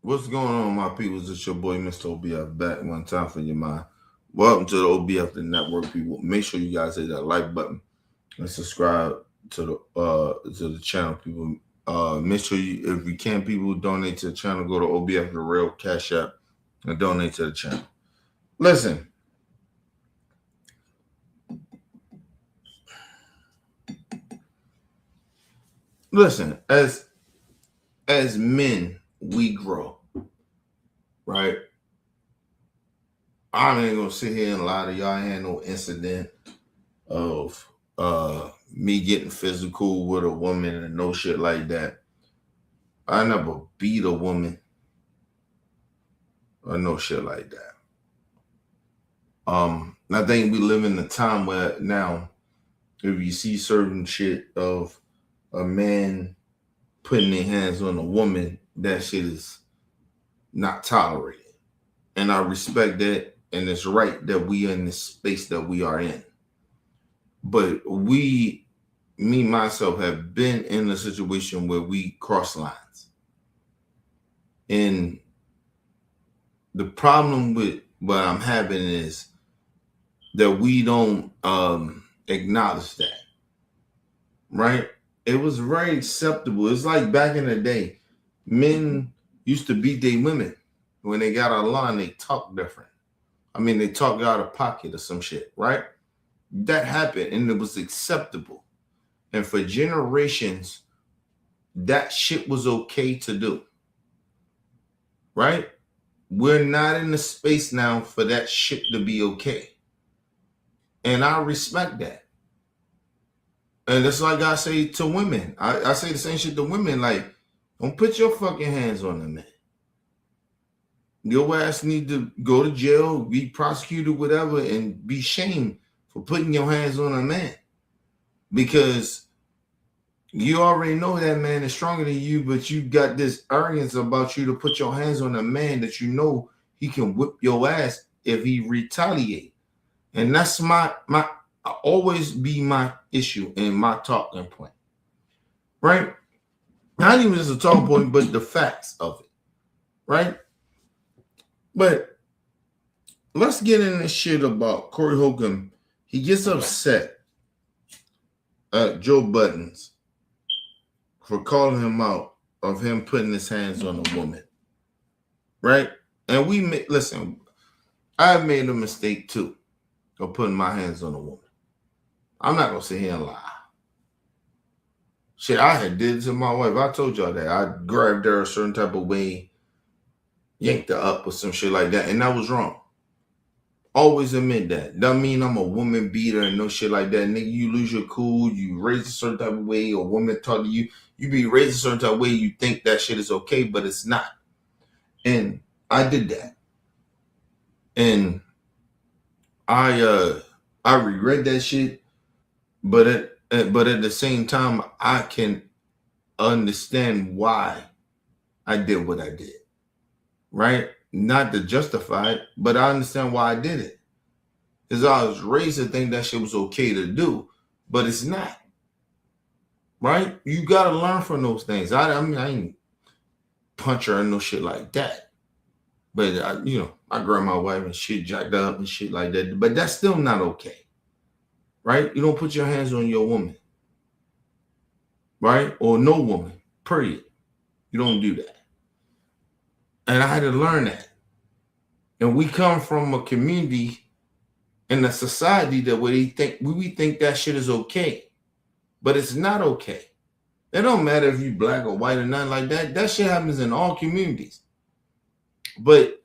What's going on, my peoples? It's your boy, Mr. OBF, back one time for your mind. Welcome to the OBF, the network, people. Make sure you guys hit that like button and subscribe to the channel, people. Make sure you, if you can, people donate to the channel. Go to OBF, the real Cash App, and donate to the channel. Listen, as men, we grow, right? I ain't gonna sit here and lie to y'all. I ain't no incident of me getting physical with a woman and no shit like that. I never beat a woman or no shit like that. I think we live in a time where now, if you see certain shit of a man putting their hands on a woman, that shit is not tolerated. And I respect that, and it's right that we are in the space that we are in. But myself, have been in a situation where we cross lines. And the problem with what I'm having is that we don't acknowledge that, right? It was very acceptable. It's like back in the day, men used to beat their women. When they got out of line, they talk different. I mean, they talk out of pocket or some shit, right? That happened, and it was acceptable. And for generations, that shit was okay to do, right? We're not in the space now for that shit to be okay. And I respect that. And that's like I say to women. I say the same shit to women, like, don't put your fucking hands on a man. Your ass need to go to jail, be prosecuted, whatever, and be shamed for putting your hands on a man. Because you already know that man is stronger than you, but you got this arrogance about you to put your hands on a man that you know he can whip your ass if he retaliate. And that's my always be my issue and my talking point. Right? Not even just a talking point, but the facts of it. Right? But let's get in this shit about Corey Holcomb. He gets upset at Joe Budden's for calling him out of him putting his hands on a woman. Right? And listen, I've made a mistake too of putting my hands on a woman. I'm not going to sit here and lie. Shit, I had did it to my wife. I told y'all that. I grabbed her a certain type of way, yanked her up or some shit like that, and that was wrong. Always admit that. Doesn't mean I'm a woman beater and no shit like that. Nigga, you lose your cool, you raise a certain type of way, or woman talk to you, you be raised a certain type of way, you think that shit is okay, but it's not. And I did that. And I regret that shit, but at the same time, I can understand why I did what I did. Right? Not to justify it, but I understand why I did it. Because I was raised to think that shit was okay to do, but it's not. Right? You got to learn from those things. I mean, I ain't punch her and no shit like that. But, I grabbed my wife and shit jacked up and shit like that. But that's still not okay. Right? You don't put your hands on your woman. Right? Or no woman. Period. You don't do that. And I had to learn that. And we come from a community and a society that where we think that shit is okay. But it's not okay. It don't matter if you black or white or nothing like that. That shit happens in all communities. But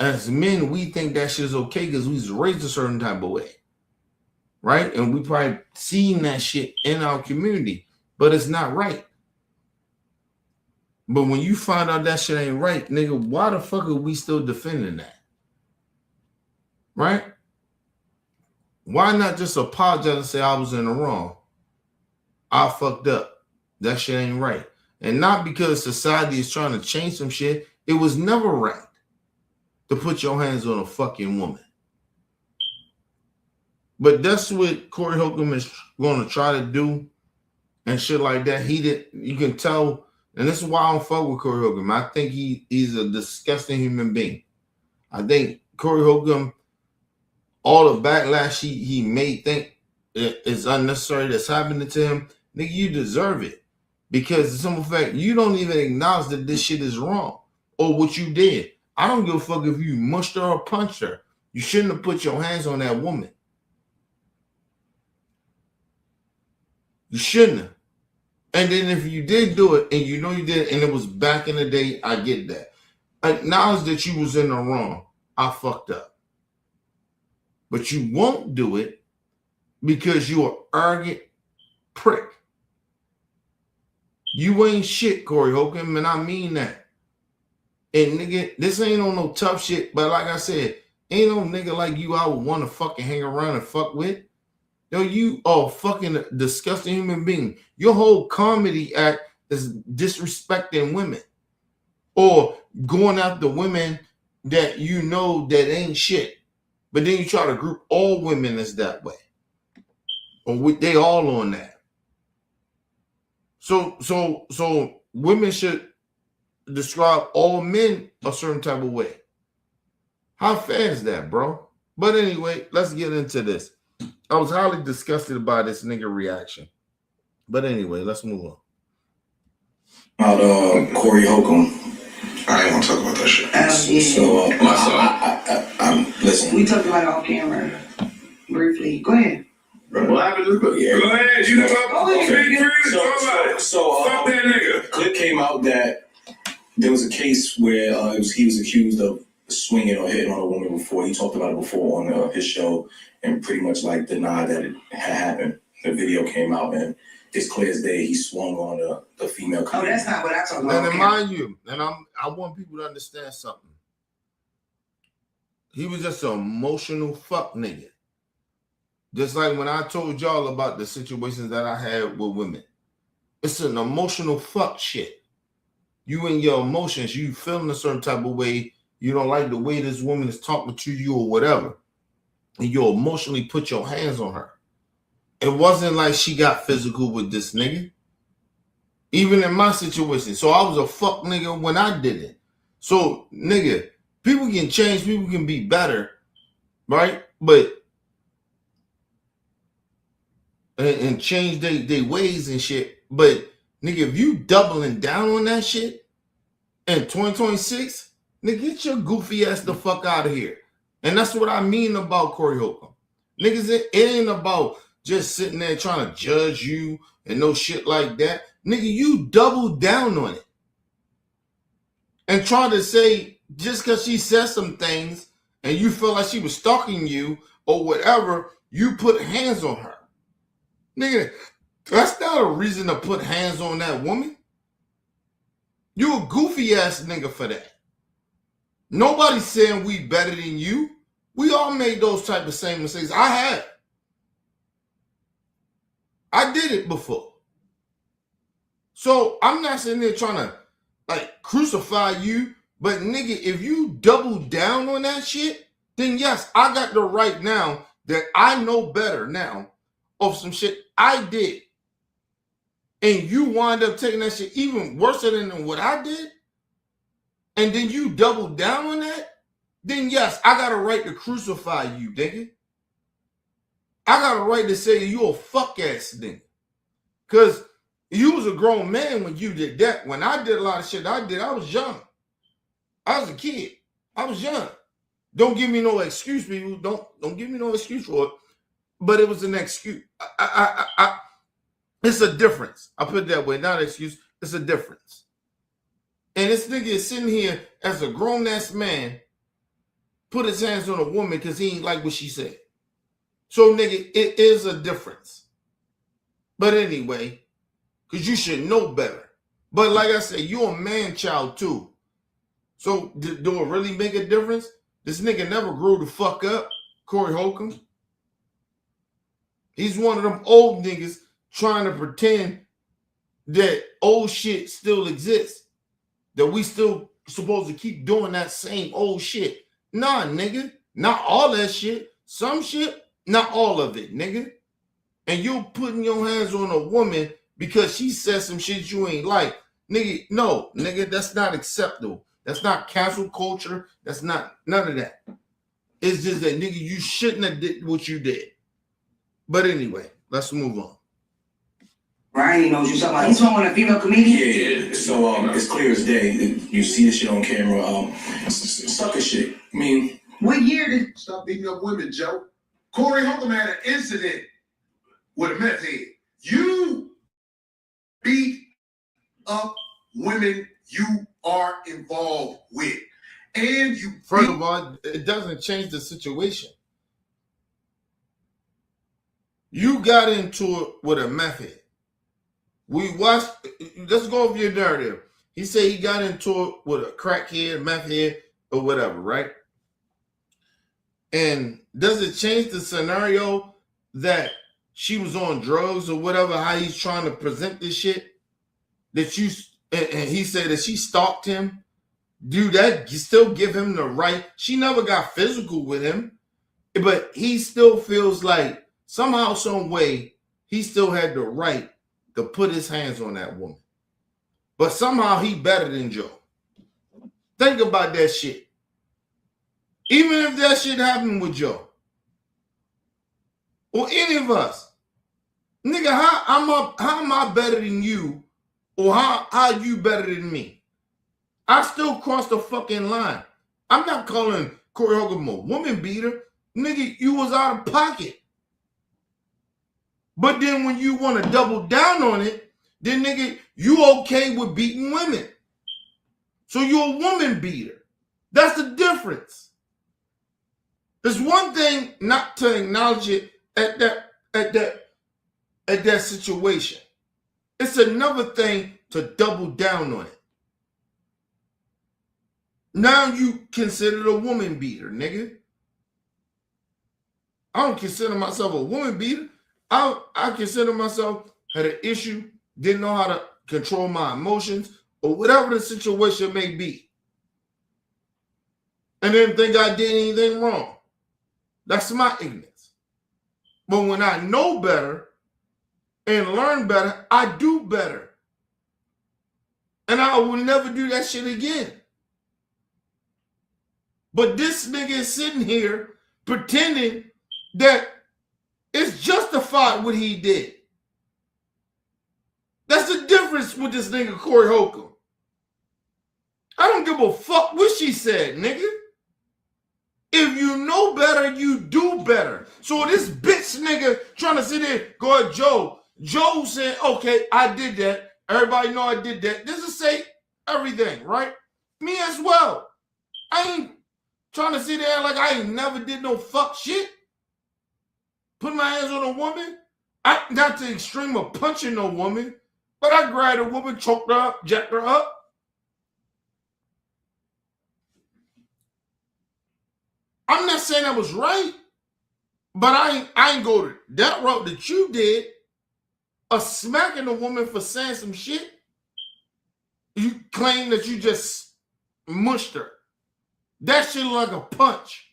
as men, we think that shit is okay because we was raised a certain type of way. Right? And we probably seen that shit in our community. But it's not right. But when you find out that shit ain't right, nigga, why the fuck are we still defending that? Right? Why not just apologize and say I was in the wrong? I fucked up. That shit ain't right. And not because society is trying to change some shit. It was never right to put your hands on a fucking woman. But that's what Corey Holcomb is going to try to do and shit like that. You can tell And this is why I don't fuck with Corey Holcomb. I think he's a disgusting human being. I think Corey Holcomb, all the backlash he may think is unnecessary that's happening to him, nigga, you deserve it. Because the simple fact, you don't even acknowledge that this shit is wrong or what you did. I don't give a fuck if you mushed her or punched her. You shouldn't have put your hands on that woman. You shouldn't have. And then if you did do it, and you know you did, and it was back in the day, I get that. Acknowledge that you was in the wrong. I fucked up. But you won't do it because you're an arrogant prick. You ain't shit, Corey Holcomb, and I mean that. And nigga, this ain't on no tough shit, but like I said, ain't no nigga like you I would want to fucking hang around and fuck with. Yo, you are a fucking disgusting human being. Your whole comedy act is disrespecting women or going after women that you know that ain't shit. But then you try to group all women as that way. Or they all on that. So women should describe all men a certain type of way. How fair is that, bro? But anyway, let's get into this. I was highly disgusted by this nigga reaction. But anyway, let's move on. About Corey Holcomb. I ain't want to talk about that shit. Listen. We talked about it off camera briefly. Go ahead. What happened? Go ahead. You know what? Fuck that nigga. Clip came out that there was a case where he was accused of swinging or hitting on a woman before. He talked about it before on his show and pretty much like denied that it had happened. The video came out and it's clear as day he swung on the female. Oh, that's not what I talked about. And mind you, and I want people to understand something. He was just an emotional fuck nigga. Just like when I told y'all about the situations that I had with women. It's an emotional fuck shit. You and your emotions, you feeling a certain type of way. You don't like the way this woman is talking to you or whatever. And you emotionally put your hands on her. It wasn't like she got physical with this nigga. Even in my situation. So I was a fuck nigga when I did it. So, nigga, people can change. People can be better. Right? But and change their ways and shit. But, nigga, if you doubling down on that shit in 2026, nigga, get your goofy ass the fuck out of here. And that's what I mean about Corey Holcomb. Niggas, it ain't about just sitting there trying to judge you and no shit like that. Nigga, you double down on it. And try to say, just because she said some things and you feel like she was stalking you or whatever, you put hands on her. Nigga, that's not a reason to put hands on that woman. You a goofy ass nigga for that. Nobody's saying we better than you. We all made those type of same mistakes. I have. I did it before. So I'm not sitting there trying to like crucify you. But nigga, if you double down on that shit, then yes, I got the right now that I know better now of some shit I did. And you wind up taking that shit even worse than what I did. And then you double down on that, then yes, I got a right to crucify you, nigga. I got a right to say you a fuck ass nigga. Because you was a grown man when you did that. When I did a lot of shit I did, I was young. I was a kid. I was young. Don't give me no excuse, people. Don't give me no excuse for it. But it was an excuse. It's a difference. I put it that way. Not an excuse. It's a difference. And this nigga is sitting here as a grown-ass man, put his hands on a woman because he ain't like what she said. So, nigga, it is a difference. But anyway, because you should know better. But like I said, you're a man-child too. So, do it really make a difference? This nigga never grew the fuck up, Corey Holcomb. He's one of them old niggas trying to pretend that old shit still exists. That we still supposed to keep doing that same old shit. Nah, nigga. Not all that shit. Some shit, not all of it, nigga. And you putting your hands on a woman because she said some shit you ain't like. Nigga, no, nigga, that's not acceptable. That's not cancel culture. That's not none of that. It's just that, nigga, you shouldn't have did what you did. But anyway, let's move on. Ryan knows you talking about. He's talking about a female comedian? Yeah. So it's clear as day. You see this shit on camera. Sucker shit. I mean, What year did... Stop beating up women, Joe. Corey Holcomb had an incident with a meth head. You beat up women you are involved with. And you... First of all, it doesn't change the situation. You got into it with a meth head. We watched, let's go over your narrative. He said he got into it with a crackhead, meth head, or whatever, right? And does it change the scenario that she was on drugs or whatever, how he's trying to present this shit? That you, and he said that she stalked him. Do that, you still give him the right. She never got physical with him, but he still feels like somehow, some way, he still had the right to put his hands on that woman. But somehow he better than Joe. Think about that shit. Even if that shit happened with Joe or any of us, nigga, how am I better than you, or how you better than me? I still crossed the fucking line. I'm not calling Corey Holcomb a woman beater. Nigga, you was out of pocket. But then when you want to double down on it, then nigga, you okay with beating women. So you're a woman beater. That's the difference. There's one thing not to acknowledge it at that situation. It's another thing to double down on it. Now you considered a woman beater, nigga. I don't consider myself a woman beater. I consider myself had an issue, didn't know how to control my emotions, or whatever the situation may be. And didn't think I did anything wrong. That's my ignorance. But when I know better and learn better, I do better. And I will never do that shit again. But this nigga is sitting here pretending that it's justified what he did. That's the difference with this nigga Corey Holcomb. I don't give a fuck what she said, nigga. If you know better, you do better. So this bitch nigga trying to sit there, go at Joe. Joe said, okay, I did that. Everybody know I did that. This is say everything, right? Me as well. I ain't trying to sit there like I ain't never did no fuck shit. Put my hands on a woman. Not to the extreme of punching no woman, but I grabbed a woman, choked her up, jacked her up. I'm not saying I was right, but I ain't go to that route that you did, of smacking a woman for saying some shit. You claim that you just mushed her. That shit like a punch.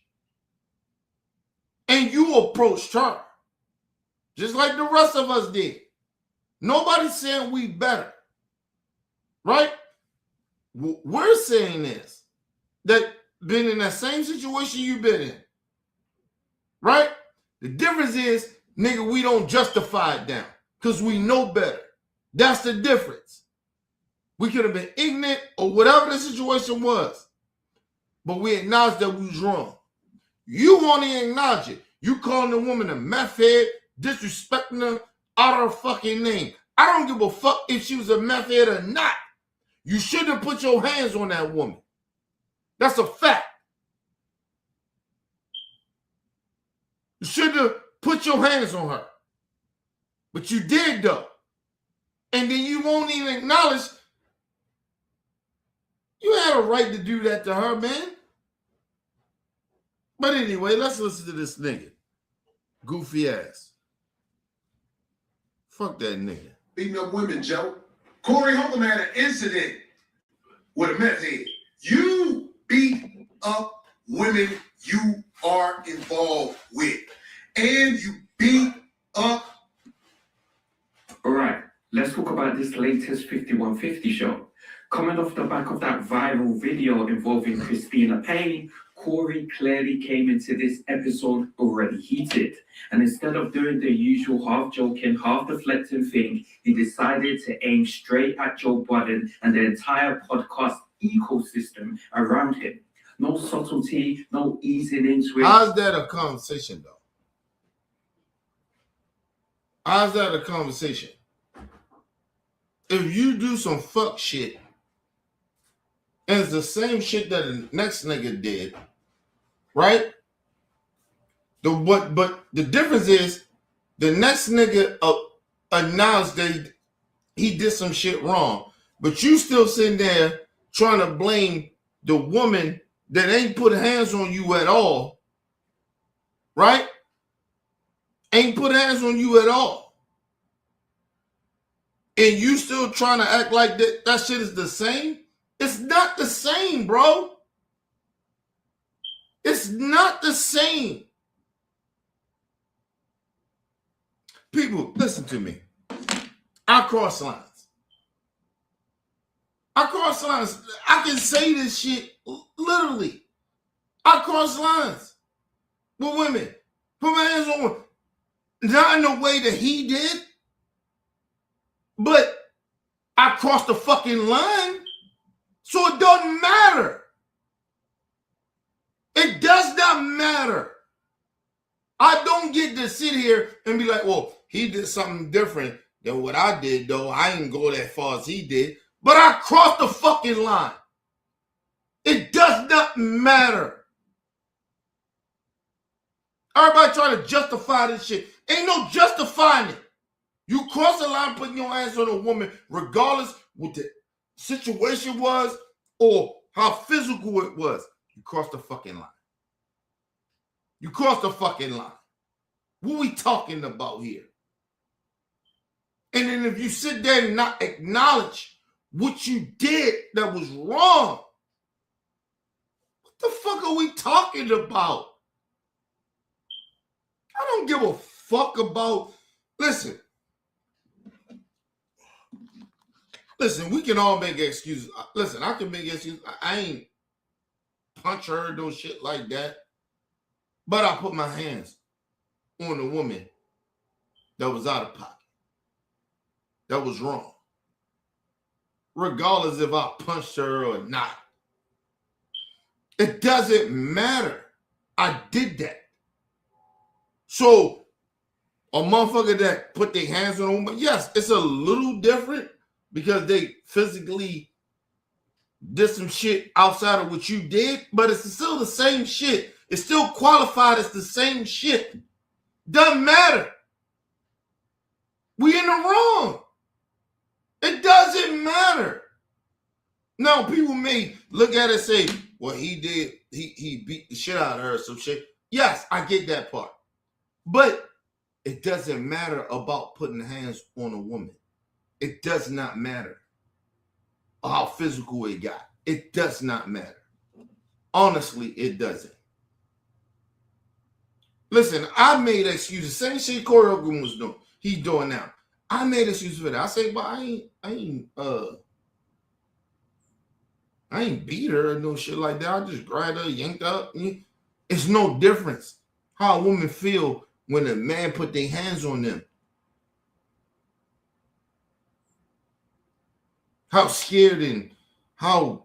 And you approached her, just like the rest of us did. Nobody's saying we better, right? What we're saying is that been in that same situation you've been in, right? The difference is, nigga, we don't justify it down because we know better. That's the difference. We could have been ignorant or whatever the situation was, but we acknowledge that we was wrong. You won't even acknowledge it. You calling the woman a meth head, disrespecting her out of her fucking name. I don't give a fuck if she was a meth head or not. You shouldn't have put your hands on that woman. That's a fact. You shouldn't have put your hands on her. But you did though. And then you won't even acknowledge you had a right to do that to her, man. But anyway, let's listen to this nigga. Goofy ass. Fuck that nigga. Beating up women, Joe. Corey Holcomb had an incident with a meth head. You beat up women you are involved with. And you beat up... All right. let's talk about this latest 5150 show. Coming off the back of that viral video involving Christina Payne, Corey clearly came into this episode already heated. And instead of doing the usual half joking, half deflecting thing, he decided to aim straight at Joe Budden and the entire podcast ecosystem around him. No subtlety, no easing into it. How's that a conversation, though? How's that a conversation? If you do some fuck shit, and it's the same shit that the next nigga did, right? But the difference is the next nigga announced that he did some shit wrong, but you still sitting there trying to blame the woman that ain't put hands on you at all, right? Ain't put hands on you at all. And you still trying to act like that shit is the same? It's not the same, bro. It's not the same. People, listen to me. I cross lines. I cross lines. I can say this shit literally. I cross lines with women. Put my hands on women. Not in the way that he did, but I crossed the fucking line. So it doesn't matter. It does not matter. I don't get to sit here and be like, well, he did something different than what I did, though. I didn't go that far as he did. But I crossed the fucking line. It does not matter. Everybody try to justify this shit. Ain't no justifying it. You cross the line putting your hands on a woman, regardless what the situation was or how physical it was. You crossed the fucking line. You crossed the fucking line. What we talking about here? And then if you sit there and not acknowledge what you did that was wrong, what the fuck are we talking about? I don't give a fuck about, listen, we can all make excuses. Listen, I can make excuses. I ain't punch her, no shit like that. But I put my hands on a woman that was out of pocket. That was wrong. Regardless if I punched her or not. It doesn't matter. I did that. So, a motherfucker that put their hands on a woman, yes, it's a little different because they physically did some shit outside of what you did, but it's still the same shit. It's still qualified as the same shit. Doesn't matter. We in the wrong. It doesn't matter. Now, people may look at it and say, well, he did, he beat the shit out of her or some shit. Yes, I get that part. But it doesn't matter about putting hands on a woman. It does not matter how physical it got. It does not matter. Honestly, it doesn't. Listen, I made excuses. Same shit Corey Holcomb was doing. He's doing now. I made excuses for that. I say, but I ain't beat her or no shit like that. I just grabbed her, yanked her up. It's no difference how a woman feel when a man put their hands on them. How scared and how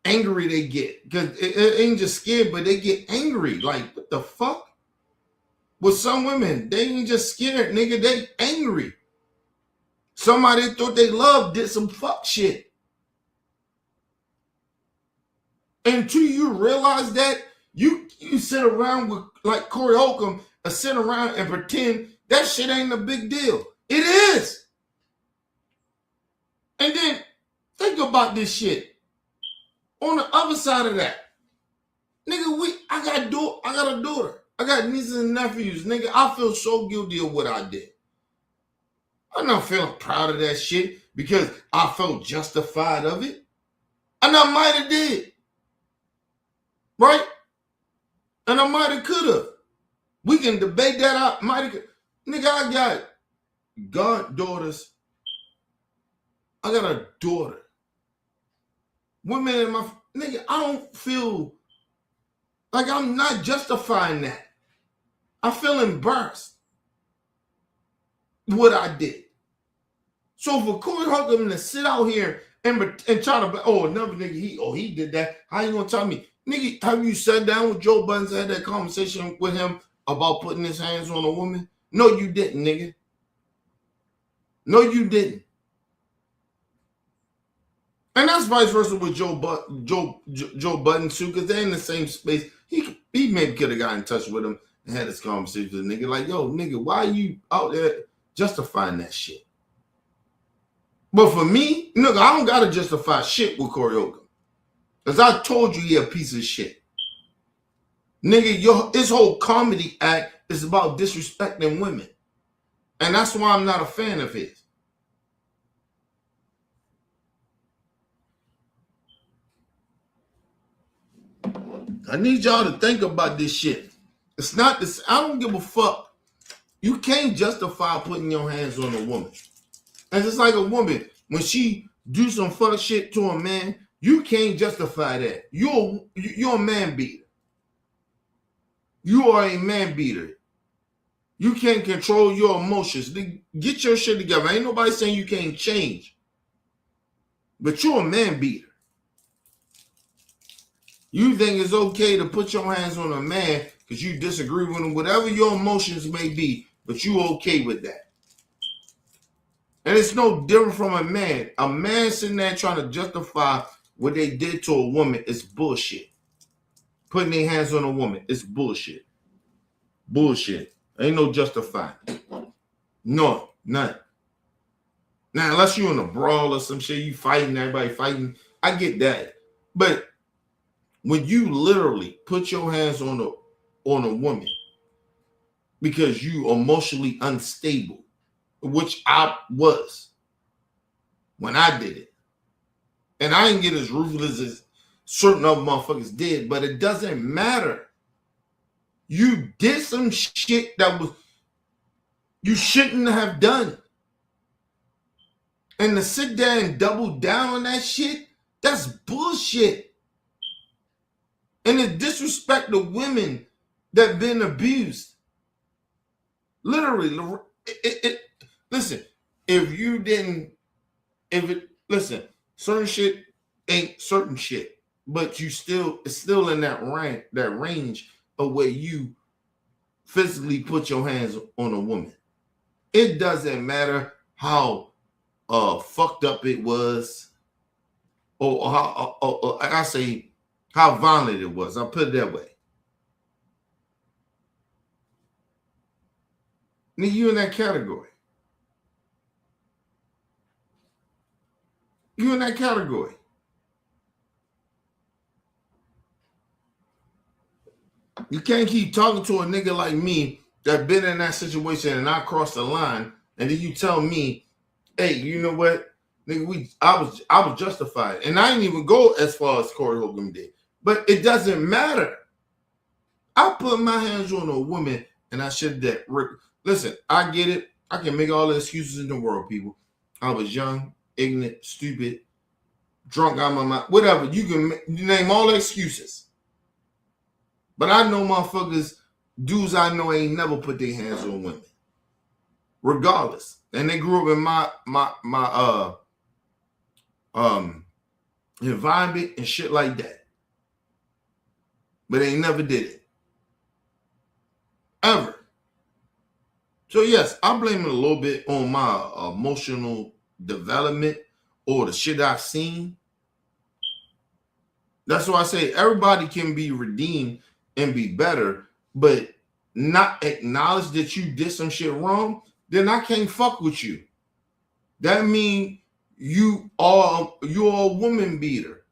angry they get. Because it ain't just scared, but they get angry. Like, what the fuck? With some women, they ain't just scared, nigga. They angry. Somebody thought they loved did some fuck shit. Until you realize that, you sit around with, like Corey Holcomb, and sit around and pretend that shit ain't a big deal. It is. And then think about this shit. On the other side of that, nigga, I got a daughter. I got nieces and nephews. Nigga, I feel so guilty of what I did. I'm not feeling proud of that shit because I felt justified of it. And I might have did. Right? And I might have could have. We can debate that out. Nigga, I got goddaughters I got a daughter. Women in my nigga, I don't feel like I'm not justifying that. I feel embarrassed what I did. So for Corey Holcomb to sit out here and try to, another nigga, he did that. How you gonna tell me? Nigga, have you sat down with Joe Budden and had that conversation with him about putting his hands on a woman? No, you didn't, nigga. No, you didn't. And that's vice versa with Joe Budden too, because they're in the same space. He maybe could have got in touch with him and had this conversation with the nigga. Like, yo, nigga, why are you out there justifying that shit? But for me, nigga, I don't gotta justify shit with Corey Holcomb. Because I told you he a piece of shit. Nigga, his whole comedy act is about disrespecting women. And that's why I'm not a fan of his. I need y'all to think about this shit. It's not this. I don't give a fuck. You can't justify putting your hands on a woman. And it's like a woman, when she do some fuck shit to a man, you can't justify that. You're a man beater. You are a man beater. You can't control your emotions. Get your shit together. Ain't nobody saying you can't change. But you're a man beater. You think it's okay to put your hands on a man because you disagree with him, whatever your emotions may be, but you okay with that. And it's no different from a man. A man sitting there trying to justify what they did to a woman is bullshit. Putting their hands on a woman is bullshit. Bullshit. Ain't no justifying. No, none. Now, unless you're in a brawl or some shit, you fighting, everybody fighting, I get that. But when you literally put your hands on a woman because you emotionally unstable, which I was when I did it, and I didn't get as ruthless as certain other motherfuckers did, but it doesn't matter. You did some shit that you shouldn't have done. And to sit there and double down on that shit, that's bullshit. And to disrespect the women that been abused. Literally, listen, certain shit ain't certain shit, but it's still in that range of where you physically put your hands on a woman. It doesn't matter how fucked up it was, or how I say how violent it was. I'll put it that way. Nigga, you in that category. You in that category. You can't keep talking to a nigga like me that been in that situation and I crossed the line, and then you tell me, hey, you know what? Nigga, I was justified. And I didn't even go as far as Corey Holcomb did. But it doesn't matter. I put my hands on a woman and I should have. Listen, I get it. I can make all the excuses in the world, people. I was young, ignorant, stupid, drunk out of my mind, whatever. You can name all the excuses. But I know motherfuckers, dudes I know ain't never put their hands on women. Regardless. And they grew up in my environment and shit like that. But they never did it. Ever. So yes, I blame it a little bit on my emotional development or the shit I've seen. That's why I say everybody can be redeemed and be better, but not acknowledge that you did some shit wrong, then I can't fuck with you. That means you're a woman beater.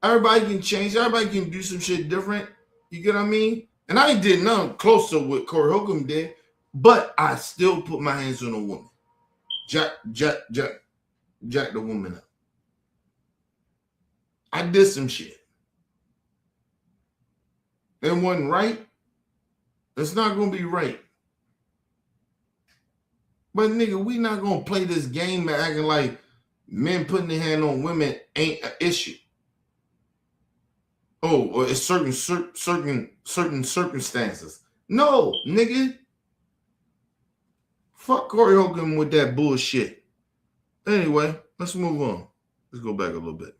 Everybody can change. Everybody can do some shit different. You get what I mean? And I ain't did nothing close to what Corey Holcomb did, but I still put my hands on a woman. Jack the woman up. I did some shit. It wasn't right. It's not going to be right. But nigga, we not going to play this game acting like men putting their hand on women ain't an issue. Oh, or it's certain circumstances. No, nigga. Fuck Corey Holcomb with that bullshit. Anyway, let's move on. Let's go back a little bit.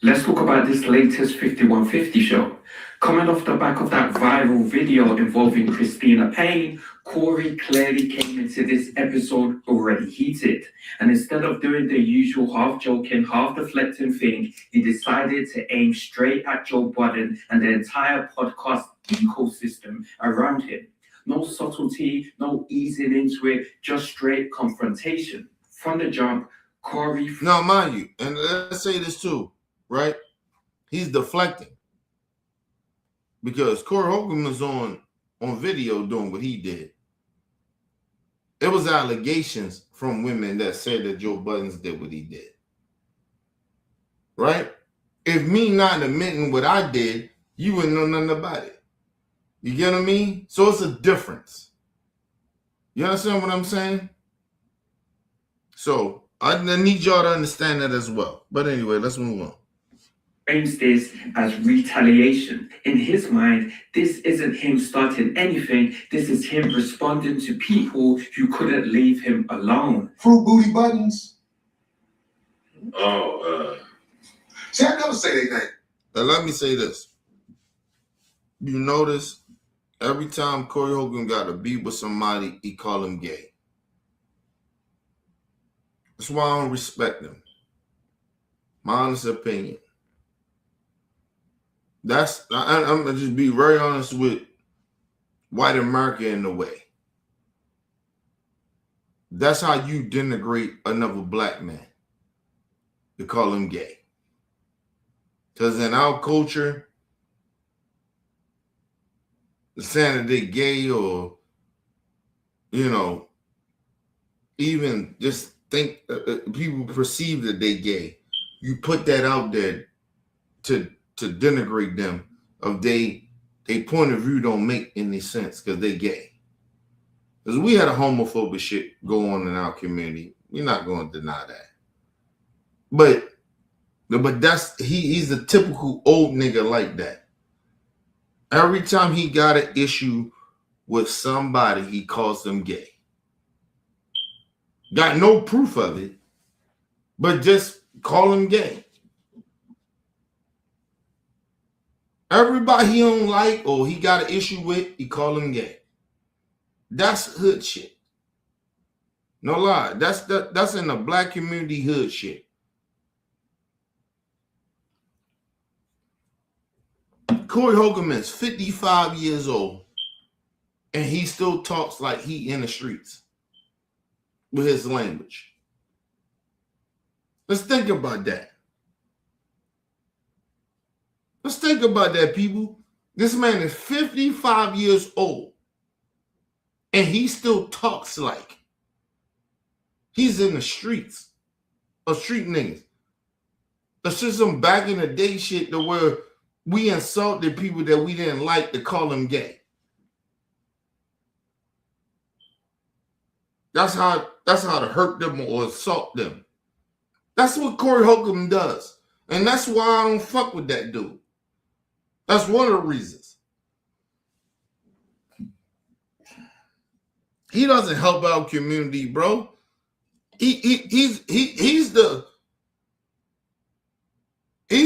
Let's talk about this latest 5150 show. Coming off the back of that viral video involving Christina Payne, Corey clearly came into this episode already heated. And instead of doing the usual half joking, half deflecting thing, he decided to aim straight at Joe Budden and the entire podcast ecosystem around him. No subtlety, no easing into it, just straight confrontation. From the jump, Corey... Now, mind you, and let's say this too, right? He's deflecting. Because Corey Holcomb was on video doing what he did. It was allegations from women that said that Joe Budden did what he did. Right? If me not admitting what I did, you wouldn't know nothing about it. You get what I mean? So it's a difference. You understand what I'm saying? So I need y'all to understand that as well. But anyway, let's move on. Frames this as retaliation. In his mind, this isn't him starting anything. This is him responding to people who couldn't leave him alone. Fruit booty buttons. Oh, See, I never say their name. Now let me say this. You notice every time Corey Holcomb got a beef with somebody, he call him gay. That's why I don't respect him. My honest opinion. I'm gonna just be very honest with white America in a way. That's how you denigrate another black man. You call him gay. Because in our culture, saying that they're gay or, you know, even just think people perceive that they're gay. You put that out there to denigrate them of they point of view don't make any sense because they gay. Because we had a homophobic shit go on in our community. We're not going to deny that. But that's he's a typical old nigga like that. Every time he got an issue with somebody, he calls them gay. Got no proof of it, but just call him gay. Everybody he don't like or he got an issue with, he call him gay. That's hood shit. No lie. That's in the black community hood shit. Corey Holcomb is 55 years old and he still talks like he in the streets with his language. Let's think about that. Let's think about that, people. This man is 55 years old and he still talks like he's in the streets of street niggas. That's just some back in the day shit to where we insulted people that we didn't like to call them gay. That's how to hurt them or assault them. That's what Corey Holcomb does. And that's why I don't fuck with that dude. That's one of the reasons. He doesn't help our community, bro. He's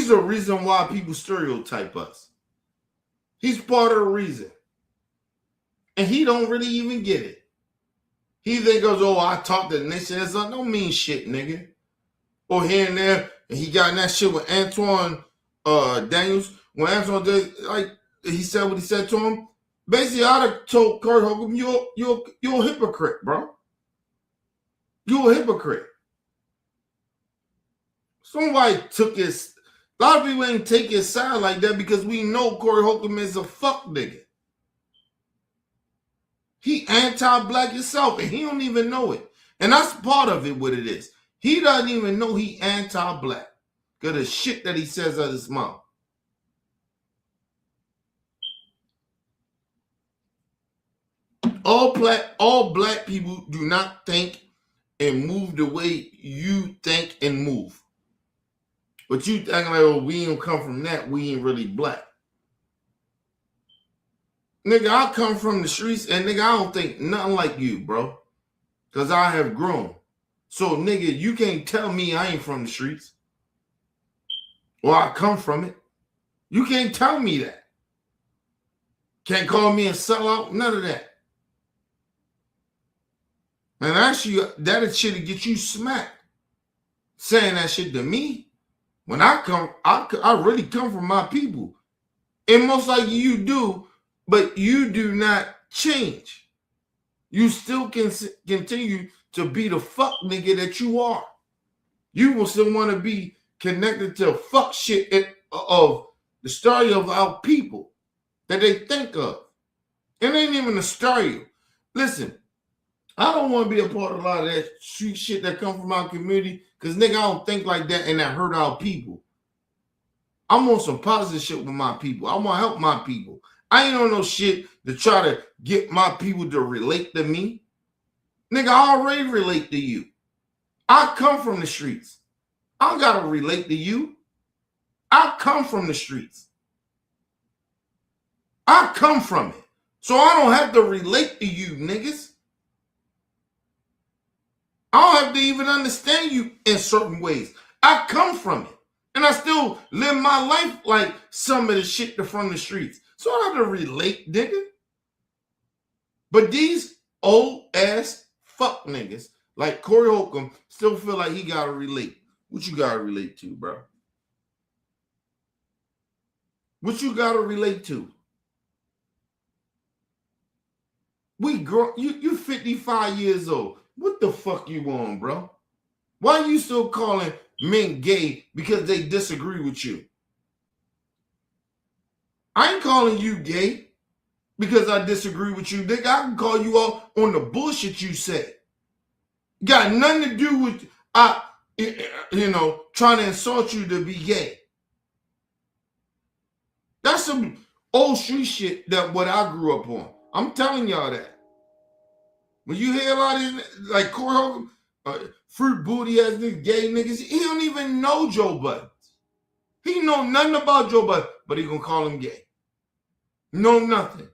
the reason why people stereotype us. He's part of the reason. And he don't really even get it. He then goes, oh, I talked to the nation. That don't mean shit, nigga. Or here and there. And he got in that shit with Antoine Daniels. When Antoine did, like, he said what he said to him. Basically, I'd have told Corey Holcomb, you're a hypocrite, bro. You're a hypocrite. Somebody took his... A lot of people ain't take his side like that because we know Corey Holcomb is a fuck nigga. He anti-black himself and he don't even know it. And that's part of it, what it is. He doesn't even know he anti-black because of shit that he says out of his mouth. All black people do not think and move the way you think and move. But you acting like, oh, we ain't come from that. We ain't really black. Nigga, I come from the streets, and nigga, I don't think nothing like you, bro. Because I have grown. So, nigga, you can't tell me I ain't from the streets. Or I come from it. You can't tell me that. Can't call me a sellout. None of that. And actually, that shit to get you smacked. Saying that shit to me. When I come, I really come from my people. And most likely you do, but you do not change. You still can continue to be the fuck nigga that you are. You will still want to be connected to fuck shit of the story of our people that they think of. It ain't even a story. Listen, I don't want to be a part of a lot of that street shit that come from our community because, nigga, I don't think like that and that hurt our people. I'm on some positive shit with my people. I want to help my people. I ain't on no shit to try to get my people to relate to me. Nigga, I already relate to you. I come from the streets. I don't got to relate to you. I come from the streets. I come from it. So I don't have to relate to you, niggas. I don't have to even understand you in certain ways. I come from it. And I still live my life like some of the shit from the streets. So I don't have to relate, nigga. But these old ass fuck niggas like Corey Holcomb still feel like he gotta relate. What you gotta relate to, bro? What you gotta relate to? You 55 years old. What the fuck you on, bro? Why are you still calling men gay because they disagree with you? I ain't calling you gay because I disagree with you. Nigga, I can call you out on the bullshit you say. Got nothing to do with trying to insult you to be gay. That's some old street shit that what I grew up on. I'm telling y'all that. When you hear a lot of these, like Corey Holcomb, fruit booty ass niggas, gay niggas, he don't even know Joe Budden. He know nothing about Joe Budden, but he gonna call him gay. Know nothing.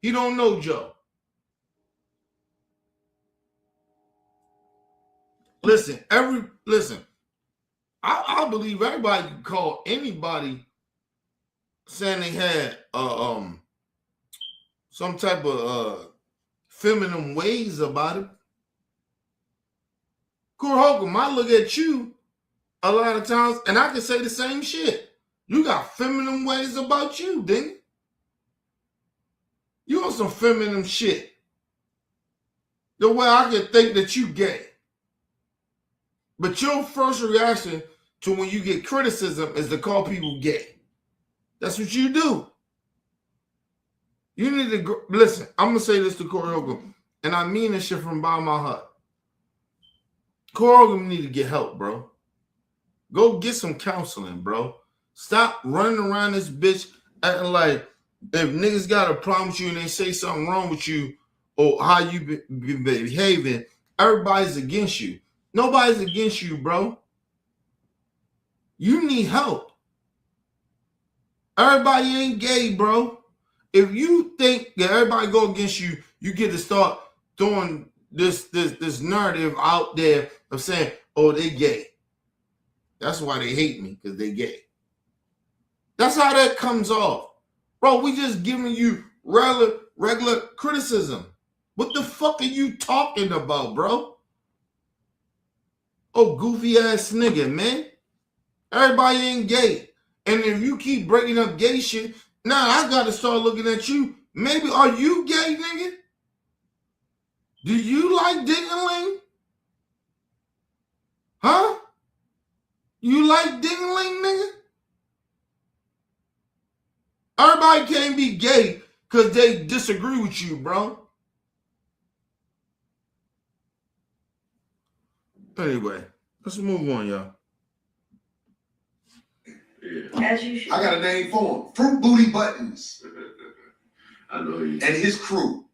He don't know Joe. Listen, I believe everybody can call anybody saying they had some type of feminine ways about it. Corey Holcomb, I look at you a lot of times and I can say the same shit. You got feminine ways about you, didn't you? You on some feminine shit. The way I can think that you gay. But your first reaction to when you get criticism is to call people gay. That's what you do. You need to listen. I'm gonna say this to Corey Holcomb, and I mean this shit from bottom of my heart. Corey Holcomb need to get help, bro. Go get some counseling, bro. Stop running around this bitch acting like if niggas got a problem with you and they say something wrong with you or how you be behaving, everybody's against you. Nobody's against you, bro. You need help. Everybody ain't gay, bro. If you think that everybody go against you, you get to start throwing this narrative out there of saying, oh, they gay. That's why they hate me, because they gay. That's how that comes off. Bro, we just giving you regular criticism. What the fuck are you talking about, bro? Oh, goofy ass nigga, man. Everybody ain't gay. And if you keep breaking up gay shit, now I gotta start looking at you. Maybe are you gay, nigga? Do you like ding-a-ling? Huh? You like ding-a-ling, nigga? Everybody can't be gay because they disagree with you, bro. Anyway, let's move on, y'all. Yeah. As you should. I got a name for him. Fruit Booty Buttons I know you. and his crew.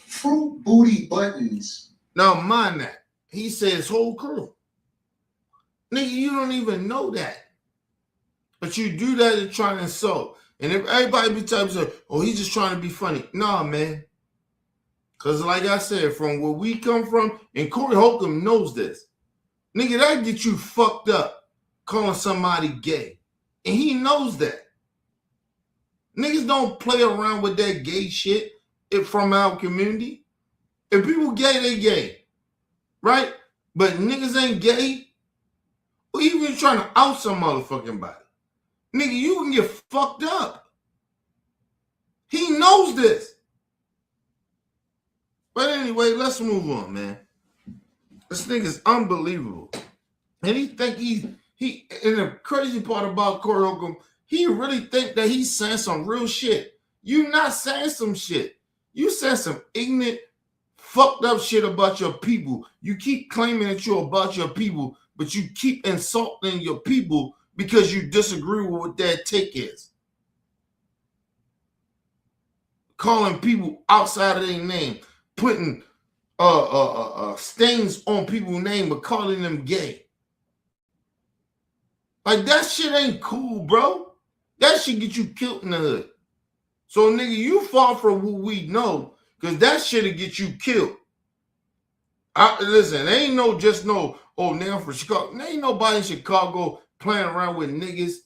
Fruit Booty Buttons Now, mind that. He said his whole crew. Nigga, you don't even know that. But you do that to try to insult. And if everybody be type say, oh, he's just trying to be funny. Nah, man. Because like I said, from where we come from, and Corey Holcomb knows this. Nigga, that get you fucked up calling somebody gay. And he knows that. Niggas don't play around with that gay shit from our community. If people gay, they gay. Right? But niggas ain't gay. Or even trying to out some motherfucking body. Nigga, you can get fucked up. He knows this. But anyway, let's move on, man. This nigga's unbelievable. And he think and the crazy part about Corey Holcomb, he really think that he's saying some real shit. You not saying some shit. You saying some ignorant, fucked up shit about your people. You keep claiming that you're about your people, but you keep insulting your people because you disagree with what their take is. Calling people outside of their name, putting stains on people's name, but calling them gay. Like, that shit ain't cool, bro. That shit get you killed in the hood. So, nigga, you fall for what we know, because that shit'll get you killed. Listen, there ain't no, oh, now from Chicago. There ain't nobody in Chicago playing around with niggas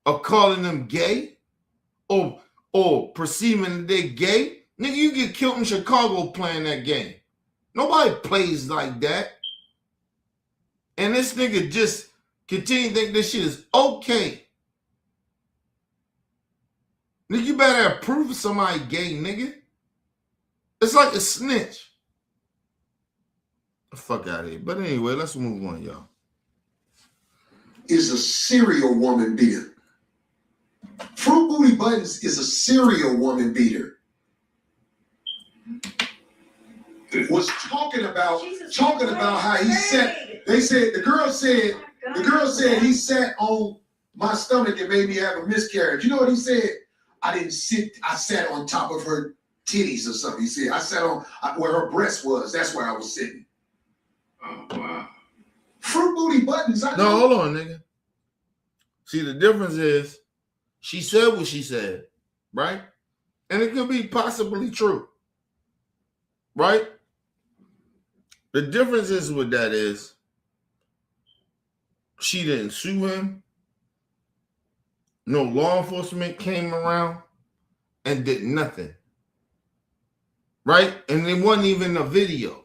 or calling them gay or perceiving that they're gay. Nigga, you get killed in Chicago playing that game. Nobody plays like that. And this nigga just continue to think this shit is okay. Nigga, you better have proof of somebody gay, nigga. It's like a snitch. The fuck out of here. But anyway, let's move on, y'all. Is a serial woman beater. Fruit Booty Buttons is a serial woman beater. Was talking about how he sat. The girl said he sat on my stomach and made me have a miscarriage. You know what he said? I sat on top of her titties or something. He said, I sat on where her breast was. That's where I was sitting. Oh, wow. Fruit Booty Buttons. No, hold on, nigga. See, the difference is she said what she said, right? And it could be possibly true, right? The difference is with that is she didn't sue him. No law enforcement came around and did nothing, right? And there wasn't even a video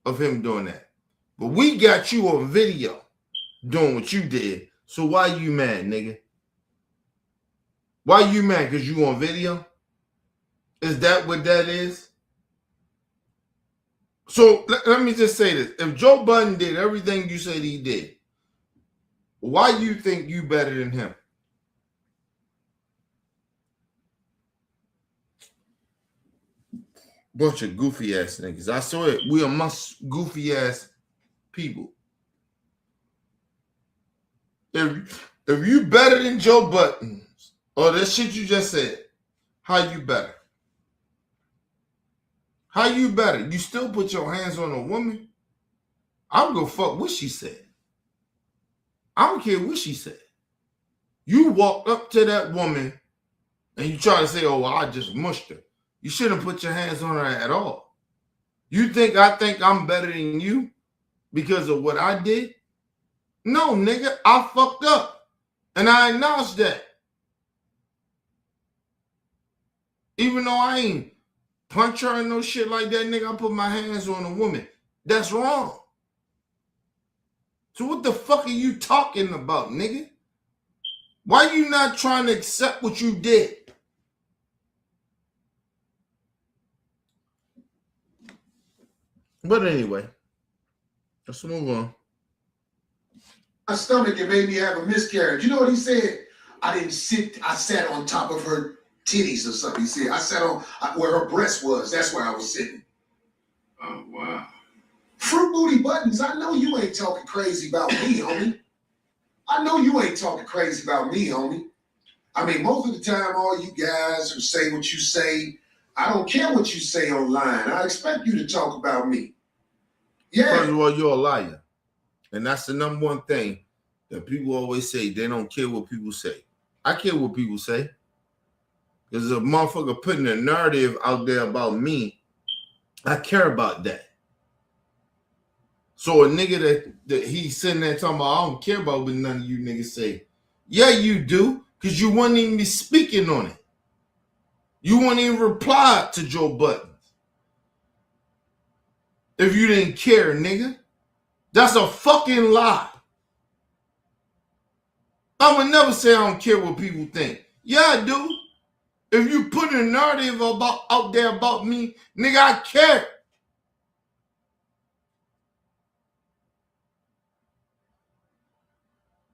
of him doing that. But we got you a video doing what you did. So why you mad, nigga? Why you mad? Because you on video? Is that what that is? So let me just say this. If Joe Budden did everything you said he did, why you think you better than him? Bunch of goofy ass niggas. I swear, we amongst goofy ass people. If you better than Joe Budden or that shit you just said, how you better? How you better? You still put your hands on a woman? I don't go fuck what she said. I don't care what she said. You walked up to that woman and you try to say, oh, well, I just mushed her. You shouldn't put your hands on her at all. You think I think I'm better than you because of what I did? No, nigga, I fucked up. And I acknowledge that. Even though I ain't punch her and no shit like that, nigga, I put my hands on a woman. That's wrong. So what the fuck are you talking about, nigga? Why you not trying to accept what you did? But anyway, let's move on. My stomach and made me have a miscarriage. You know what he said? I sat on top of her titties or something. He said, I sat on where her breast was. That's where I was sitting. Oh, wow. Fruit Booty Buttons, I know you ain't talking crazy about me, homie. I know you ain't talking crazy about me, homie. I mean, most of the time, all you guys who say what you say, I don't care what you say online. I expect you to talk about me. Yeah. First of all, you're a liar. And that's the number one thing that people always say. They don't care what people say. I care what people say. There's a motherfucker putting a narrative out there about me. I care about that. So a nigga that he's sitting there talking about, I don't care about what none of you niggas say. Yeah, you do, because you wouldn't even be speaking on it. You wouldn't even reply to Joe Budden if you didn't care, nigga. That's a fucking lie. I would never say I don't care what people think. Yeah, I do. If you put a narrative out there about me, nigga, I care.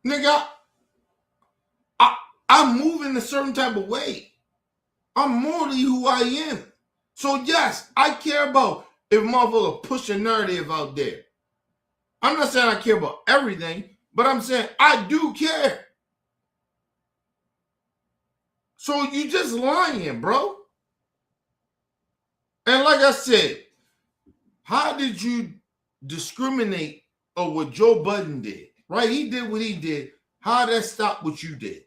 Nigga, I move in a certain type of way. I'm morally who I am. So yes, I care about if motherfucker push a narrative out there. I'm not saying I care about everything, but I'm saying I do care. So you just lying, bro. And like I said, how did you discriminate on what Joe Budden did? Right? He did what he did. How did that stop what you did?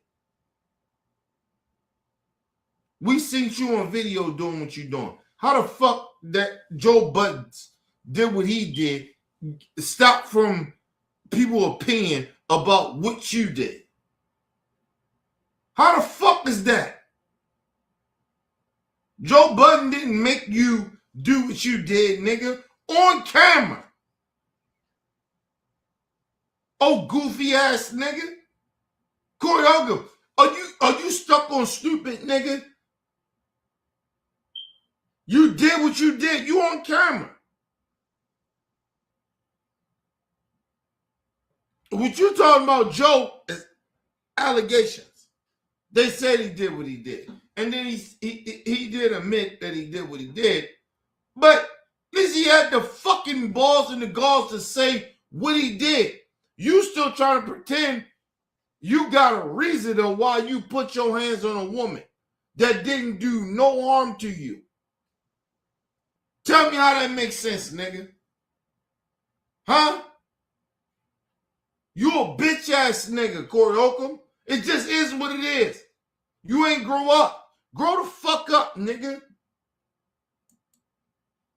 We seen you on video doing what you're doing. How the fuck that Joe Budden did what he did stop from people's opinion about what you did? How the fuck is that? Joe Budden didn't make you do what you did, nigga, on camera. Oh, goofy ass nigga. Corey Holcomb, are you stuck on stupid, nigga? You did what you did. You on camera. What you talking about, Joe, is allegations. They said he did what he did. And then he did admit that he did what he did. But at least he had the fucking balls and the galls to say what he did. You still trying to pretend you got a reason on why you put your hands on a woman that didn't do no harm to you. Tell me how that makes sense, nigga. Huh? You a bitch ass nigga, Corey Holcomb. It just is what it is. You ain't grow up. Grow the fuck up, nigga.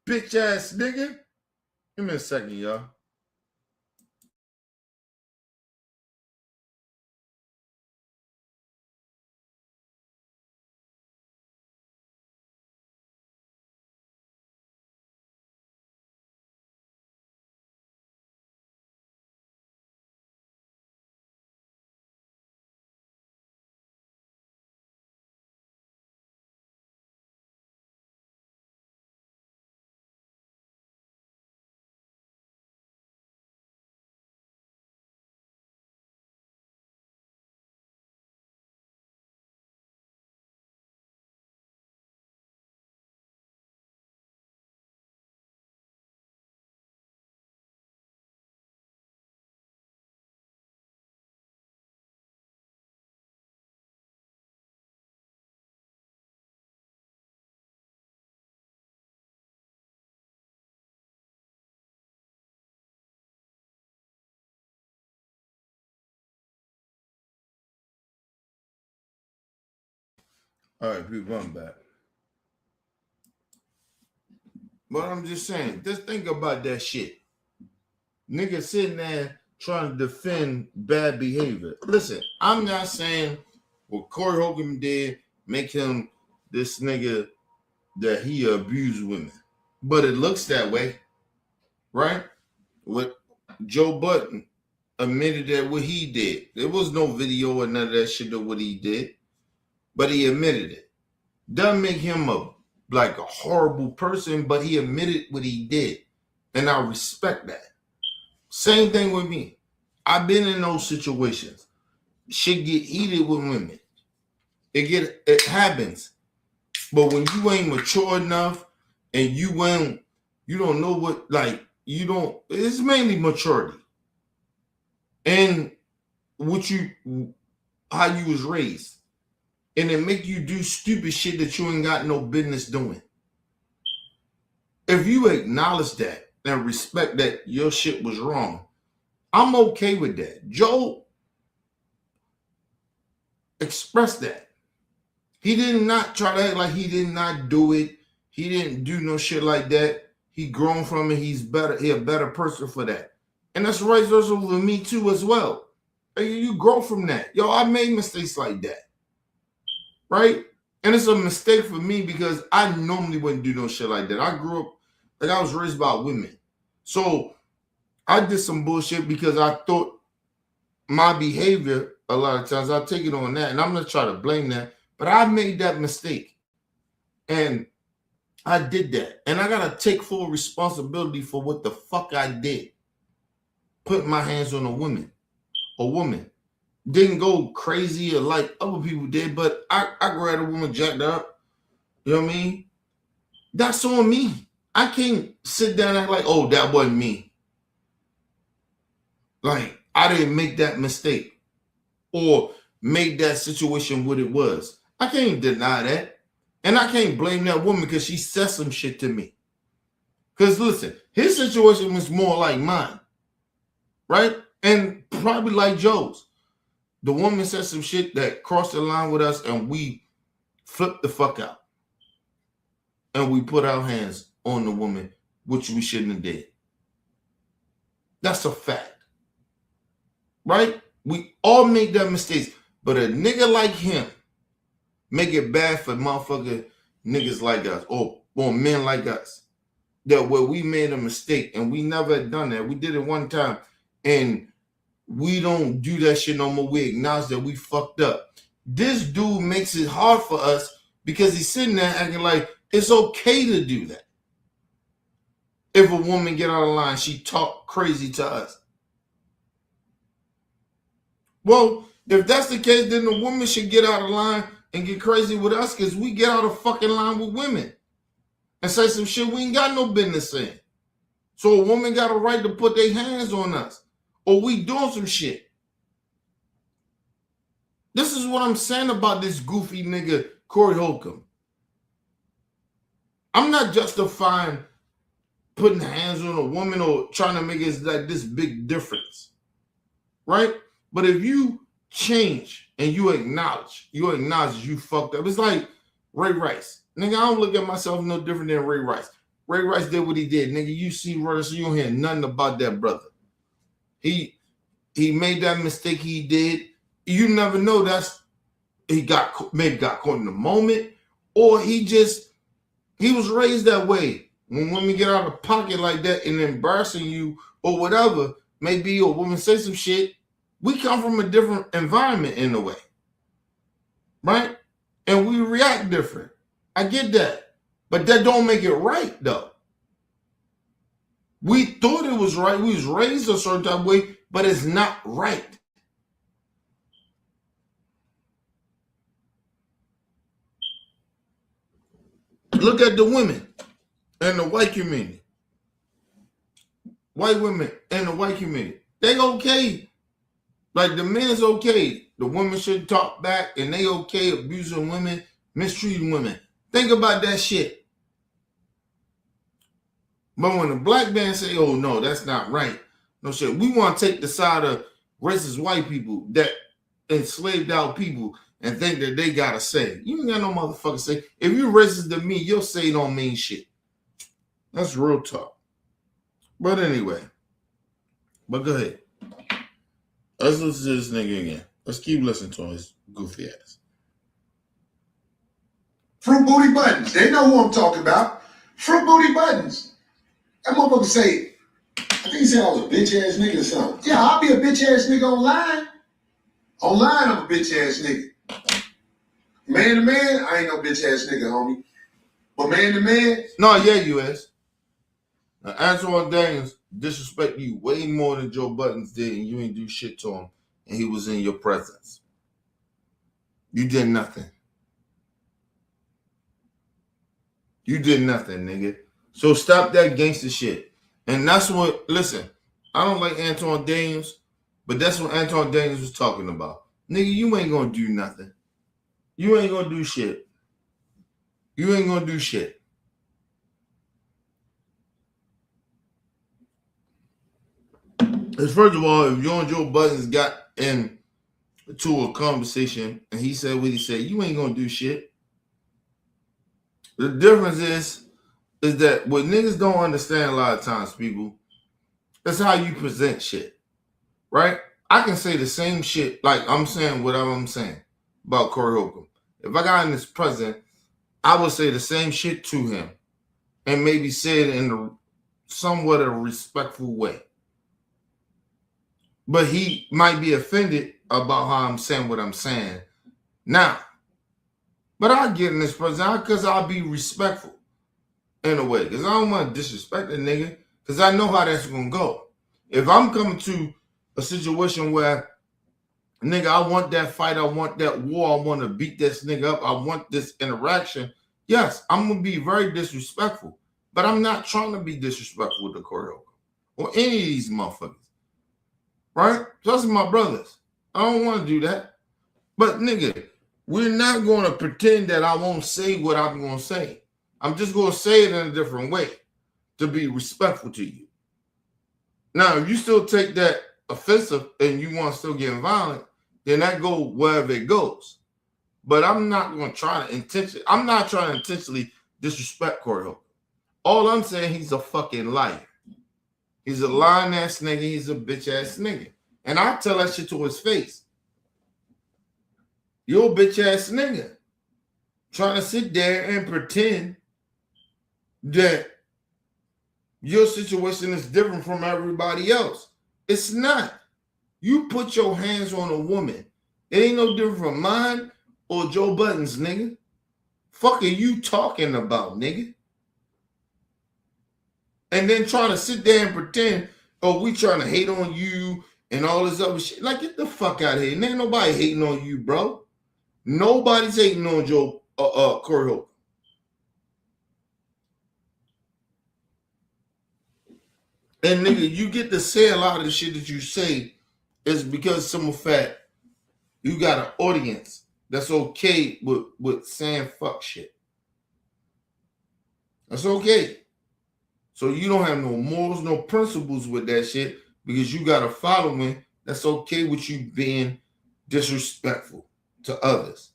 Bitch ass nigga. Give me a second, y'all. All right, people, I'm back. But I'm just saying, just think about that shit. Nigga sitting there trying to defend bad behavior. Listen, I'm not saying what Corey Holcomb did make him this nigga that he abused women. But it looks that way, right? What Joe Budden admitted that what he did. There was no video or none of that shit of what he did. But he admitted it. Doesn't make him a horrible person, but he admitted what he did. And I respect that. Same thing with me. I've been in those situations. Shit get heated with women. It happens. But when you ain't mature enough and you don't know what, it's mainly maturity. And how you was raised. And it make you do stupid shit that you ain't got no business doing. if you acknowledge that and respect that your shit was wrong, I'm okay with that. Joe expressed that. He did not try to act like he did not do it. He didn't do no shit like that. He grown from it. He's better. He a better person for that. And that's vice versa with me too as well. You grow from that. Yo, I made mistakes like that. Right? And it's a mistake for me because I normally wouldn't do no shit like that. I grew up, like I was raised by women. So I did some bullshit because I thought my behavior, a lot of times I take it on that. And I'm not trying to blame that. But I made that mistake. And I did that. And I got to take full responsibility for what the fuck I did. Put my hands on a woman. Didn't go crazy or like other people did, but I grabbed a woman, jacked her up. You know what I mean? That's on me. I can't sit down and act like, oh, that wasn't me. Like, I didn't make that mistake or make that situation what it was. I can't deny that. And I can't blame that woman because she said some shit to me. Because listen, his situation was more like mine. Right? And probably like Joe's. The woman said some shit that crossed the line with us and we flipped the fuck out. And we put our hands on the woman, which we shouldn't have did. That's a fact. Right? We all make that mistakes. But a nigga like him make it bad for motherfucking niggas like us or men like us. That where we made a mistake and we never had done that. We did it one time and we don't do that shit no more. We acknowledge that we fucked up. This dude makes it hard for us because he's sitting there acting like it's okay to do that. If a woman get out of line, she talk crazy to us. Well, if that's the case, then the woman should get out of line and get crazy with us because we get out of fucking line with women and say some shit we ain't got no business saying. So a woman got a right to put their hands on us or we doing some shit. This is what I'm saying about this goofy nigga, Corey Holcomb. I'm not justifying putting hands on a woman or trying to make it like this big difference. Right? But if you change and you acknowledge you fucked up. It's like Ray Rice. Nigga, I don't look at myself no different than Ray Rice. Ray Rice did what he did. Nigga, you see Rice, you don't hear nothing about that brother. He made that mistake he did. You never know he maybe got caught in the moment or he was raised that way. When women get out of pocket like that and embarrassing you or whatever, maybe a woman say some shit, we come from a different environment in a way, right? And we react different. I get that. But that don't make it right, though. We thought it was right. We was raised a certain type of way, but it's not right. Look at the women and the white community. White women and the white community. They okay. Like the men is okay. The women should talk back and they okay abusing women, mistreating women. Think about that shit. But when the black man say, oh no, that's not right. No shit. We want to take the side of racist white people that enslaved out people and think that they got to say. You ain't got no motherfucker say. If you racist to me, you'll say it don't mean shit. That's real talk. But anyway. But go ahead. Let's listen to this nigga again. Let's keep listening to his goofy ass. Fruit Booty Buttons. They know who I'm talking about. Fruit Booty Buttons. That motherfucker say, I think he said I was a bitch ass nigga or something. Yeah, I'll be a bitch ass nigga online. Online, I'm a bitch ass nigga. Man to man, I ain't no bitch ass nigga, homie. But man to man. No, yeah, you is. Now, Antoine Daniels disrespect you way more than Joe Buttons did, and you ain't do shit to him, and he was in your presence. You did nothing. You did nothing, nigga. So stop that gangster shit. And that's what, listen, I don't like Antoine Daniels, but that's what Antoine Daniels was talking about. Nigga, you ain't gonna do nothing. You ain't gonna do shit. You ain't gonna do shit. is, first of all, if you and Joe Budden got into a conversation and he said what he said, you ain't gonna do shit. The difference is that what niggas don't understand a lot of times, people, that's how you present shit, right? I can say the same shit, like I'm saying whatever I'm saying about Corey Holcomb. If I got in his presence, I would say the same shit to him and maybe say it in a somewhat a respectful way. But he might be offended about how I'm saying what I'm saying now. But I get in this presence because I'll be respectful in a way. Because I don't want to disrespect a nigga because I know how that's going to go. If I'm coming to a situation where, nigga, I want that fight, I want that war, I want to beat this nigga up, I want this interaction, yes, I'm going to be very disrespectful. But I'm not trying to be disrespectful to Corey Holcomb or any of these motherfuckers. Right? Those are my brothers. I don't want to do that. But, nigga, we're not going to pretend that I won't say what I'm going to say. I'm just going to say it in a different way to be respectful to you. Now, if you still take that offensive and you want to still get violent, then that go wherever it goes. But I'm not going to try to intentionally disrespect Corey Holcomb. All I'm saying, he's a fucking liar. He's a lying ass nigga. He's a bitch ass nigga. And I tell that shit to his face. You're a bitch ass nigga. Trying to sit there and pretend that your situation is different from everybody else. It's not. You put your hands on a woman. It ain't no different from mine or Joe Budden's, nigga. Fuck are you talking about, nigga? And then trying to sit there and pretend, oh, we trying to hate on you and all this other shit. Like, get the fuck out of here. And ain't nobody hating on you, bro. Nobody's hating on Corey Holcomb. And nigga, you get to say a lot of the shit that you say is because some of that you got an audience that's okay with saying fuck shit. That's okay. So you don't have no morals, no principles with that shit because you got a following that's okay with you being disrespectful to others.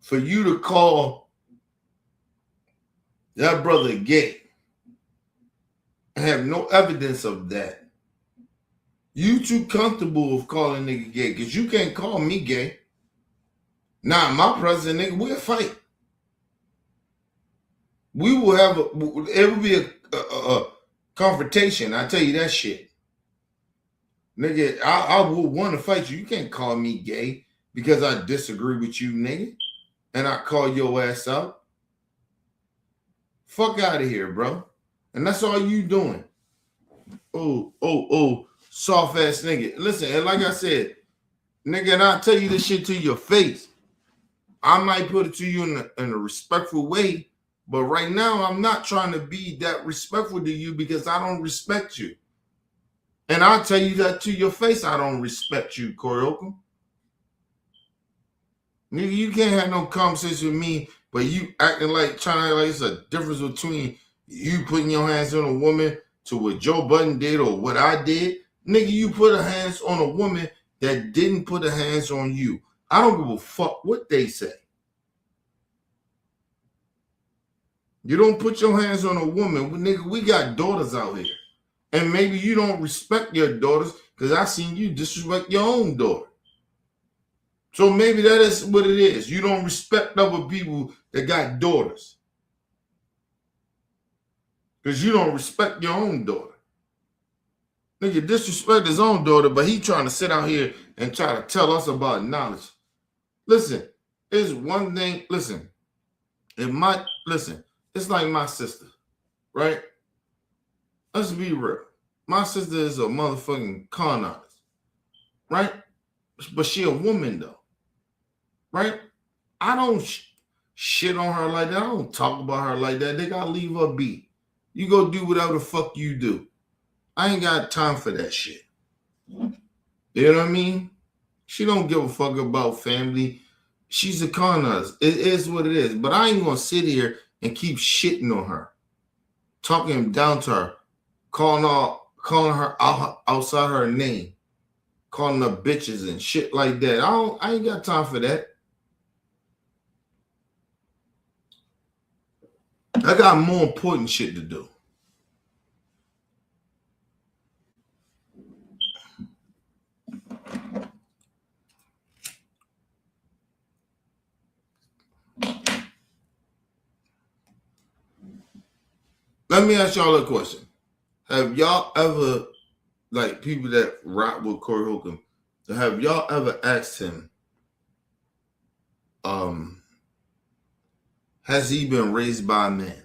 For you to call that brother gay and have no evidence of that, you too comfortable with calling nigga gay because you can't call me gay. Nah, my president, nigga, we'll fight. We will have it will be a confrontation. I tell you that shit. Nigga, I will want to fight you. You can't call me gay because I disagree with you, nigga. And I call your ass out. Fuck out of here, bro. And that's all you doing. Oh, soft ass nigga. Listen, and like I said, nigga, and I'll tell you this shit to your face. I might put it to you in a respectful way. But right now, I'm not trying to be that respectful to you because I don't respect you. And I'll tell you that to your face, I don't respect you, Corey Holcomb. Nigga, you can't have no conversation with me, but you acting like, trying to act like it's a difference between you putting your hands on a woman to what Joe Budden did or what I did. Nigga, you put a hands on a woman that didn't put her hands on you. I don't give a fuck what they say. You don't put your hands on a woman. Nigga, we got daughters out here. And maybe you don't respect your daughters because I seen you disrespect your own daughter. So maybe that is what it is. You don't respect other people that got daughters. Because you don't respect your own daughter. Nigga disrespect his own daughter, but he trying to sit out here and try to tell us about knowledge. Listen, it's one thing. Listen, it's like my sister, right? Let's be real. My sister is a motherfucking con artist, right? But she a woman though, right? I don't shit on her like that. I don't talk about her like that. They gotta leave her be. You go do whatever the fuck you do. I ain't got time for that shit. You know what I mean? She don't give a fuck about family. She's a con artist. It is what it is. But I ain't gonna sit here and keep shitting on her, talking down to her, calling calling her outside her name, calling her bitches and shit like that. I ain't got time for that. I got more important shit to do. Let me ask y'all a question. Have y'all ever, like people that rock with Corey Holcomb, have y'all ever asked him, has he been raised by a man?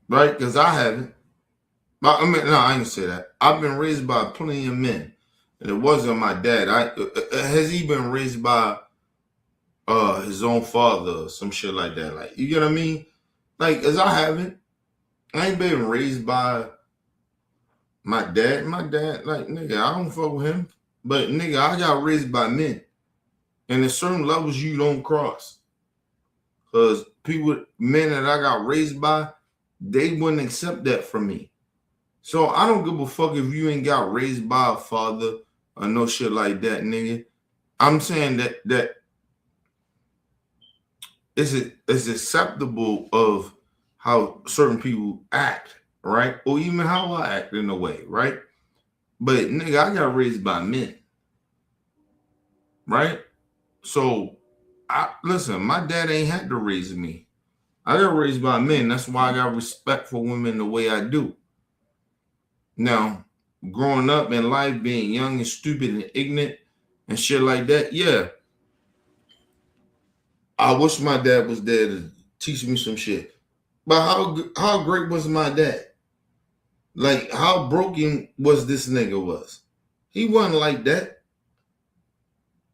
Right? Because I haven't. I mean, no, I ain't say that. I've been raised by plenty of men. And it wasn't my dad. Has he been raised by his own father or some shit like that? Like, you get what I mean? Like, as I haven't. I ain't been raised by my dad. My dad, like, nigga, I don't fuck with him. But, nigga, I got raised by men. And there's certain levels you don't cross. Because men that I got raised by, they wouldn't accept that from me. So I don't give a fuck if you ain't got raised by a father or no shit like that, nigga. I'm saying that it's acceptable of how certain people act, right? Or even how I act in a way, right? But nigga, I got raised by men, right? So listen, my dad ain't had to raise me. I got raised by men. That's why I got respect for women the way I do. Now, growing up in life, being young and stupid and ignorant and shit like that, yeah. I wish my dad was there to teach me some shit. But how great was my dad? Like, how broken was this nigga was? He wasn't like that.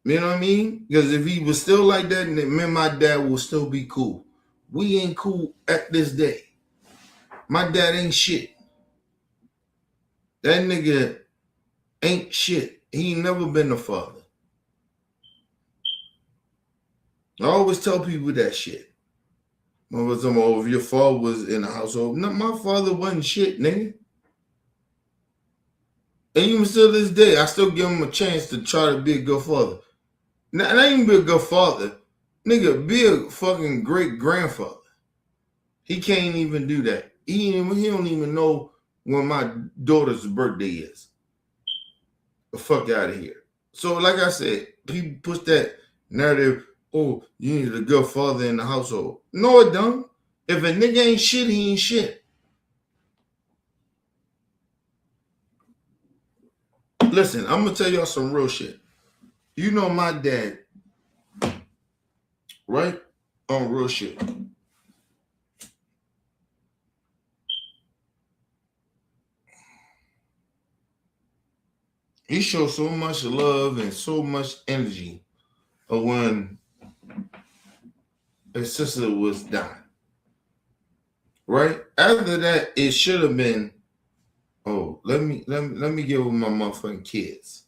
You know what I mean? Because if he was still like that, then me and my dad will still be cool. We ain't cool at this day. My dad ain't shit. That nigga ain't shit. He ain't never been a father. I always tell people that shit. If your father was in the household. No, my father wasn't shit, nigga. And even still this day, I still give him a chance to try to be a good father. Now, not even be a good father. Nigga, be a fucking great grandfather. He can't even do that. He don't even know when my daughter's birthday is. The fuck out of here. So, like I said, people push that narrative, oh, you need a good father in the household. No, it don't. If a nigga ain't shit, he ain't shit. Listen, I'm going to tell y'all some real shit. You know my dad, right? On real shit. He showed so much love and so much energy when his sister was dying. Right? After that, it should have been, oh, let me get with my motherfucking kids.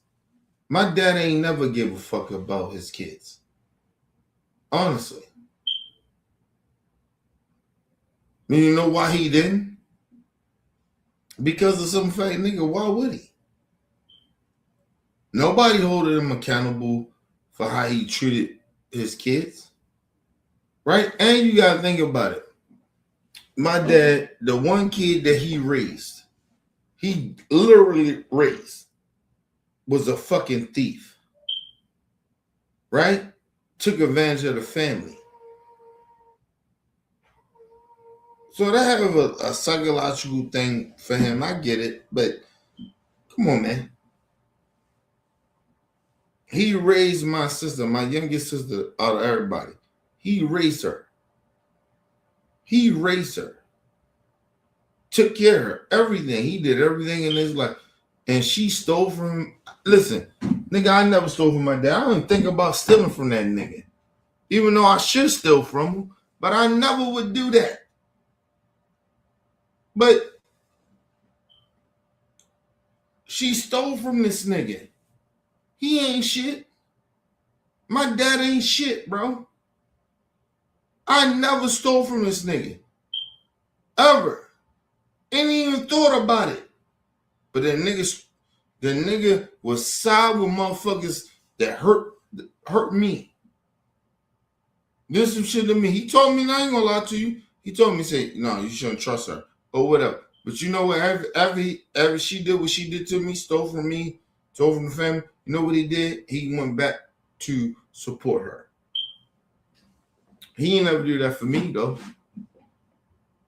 My dad ain't never give a fuck about his kids. Honestly. You know why he didn't? Because of some fat nigga. Why would he? Nobody holding him accountable for how he treated his kids. Right? And you gotta think about it. My dad, the one kid that he literally raised, was a fucking thief. Right? Took advantage of the family. So that have a psychological thing for him. I get it, but come on, man. He raised my sister, my youngest sister, out of everybody. He raised her. Took care of her. Everything. He did everything in his life. And she stole from him. Listen, nigga, I never stole from my dad. I don't even think about stealing from that nigga. Even though I should steal from him. But I never would do that. But she stole from this nigga. He ain't shit. My dad ain't shit, bro. I never stole from this nigga. Ever. Ain't even thought about it. But the nigga was side with motherfuckers that hurt me. Did some shit to me. He told me, I ain't gonna lie to you. He told me, say, no, you shouldn't trust her. Or whatever. But you know what? After she did what she did to me, stole from me, stole from the family, you know what he did? He went back to support her. He ain't never do that for me, though.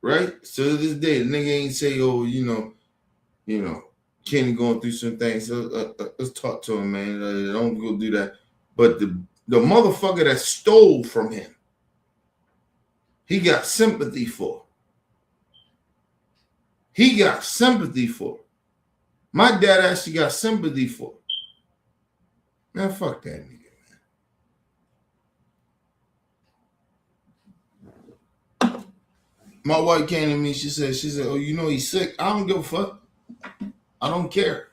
Right? So to this day, the nigga ain't say, oh, you know, Kenny going through some things. So let's talk to him, man. Don't go do that. But the motherfucker that stole from him, he got sympathy for. He got sympathy for. My dad actually got sympathy for. Man, fuck that nigga, man. My wife came to me, she said, oh, you know he's sick. I don't give a fuck. I don't care.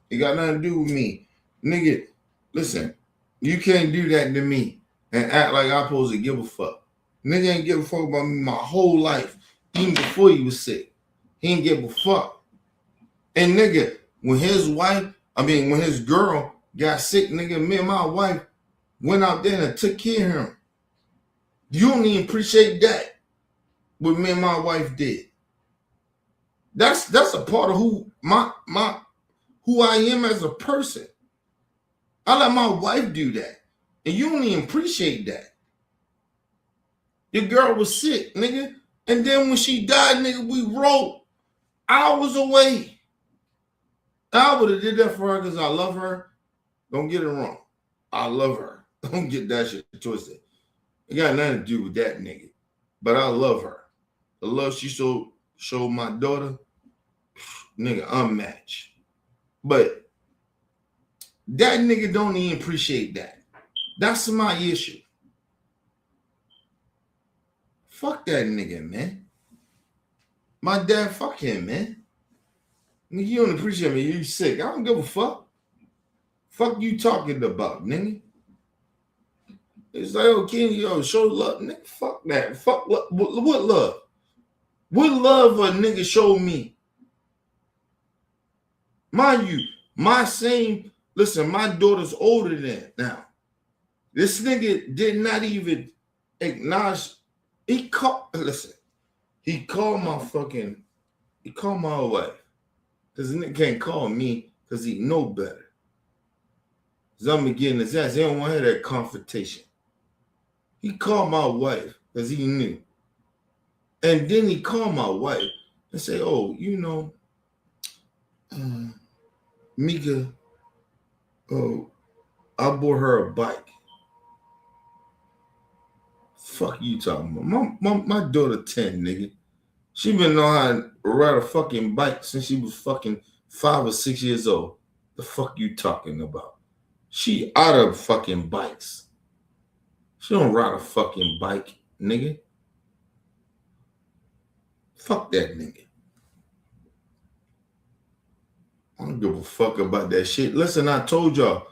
It got nothing to do with me. Nigga, listen, you can't do that to me and act like I'm supposed to give a fuck. Nigga ain't give a fuck about me my whole life, even before he was sick. He ain't give a fuck. And nigga, when his girl got sick, nigga, me and my wife went out there and took care of him. You don't even appreciate that, what me and my wife did. That's a part of who I am as a person. I let my wife do that. And you don't even appreciate that. Your girl was sick, nigga. And then when she died, nigga, we rode hours away. I would have did that for her because I love her. Don't get it wrong. I love her. Don't get that shit twisted. It got nothing to do with that nigga. But I love her. The love she showed my daughter, nigga, unmatched. But that nigga don't even appreciate that. That's my issue. Fuck that nigga, man. My dad, fuck him, man. Nigga, you don't appreciate me. You sick. I don't give a fuck. Fuck you talking about, nigga. It's like, oh, Kenny, yo, show love. Nigga, fuck that. Fuck what love? What love a nigga showed me? Mind you, my daughter's older than now. This nigga did not even acknowledge. He called my wife. Because the nigga can't call me because he know better. Because I'm getting his ass. He don't want to have that confrontation. He called my wife because he knew. And then he called my wife and say, oh, you know, Mika, oh, I bought her a bike. Fuck you talking about? My daughter 10, nigga. She been know how to ride a fucking bike since she was fucking 5 or 6 years old. The fuck you talking about? She out of fucking bikes. She don't ride a fucking bike, nigga. Fuck that nigga. I don't give a fuck about that shit. Listen, I told y'all.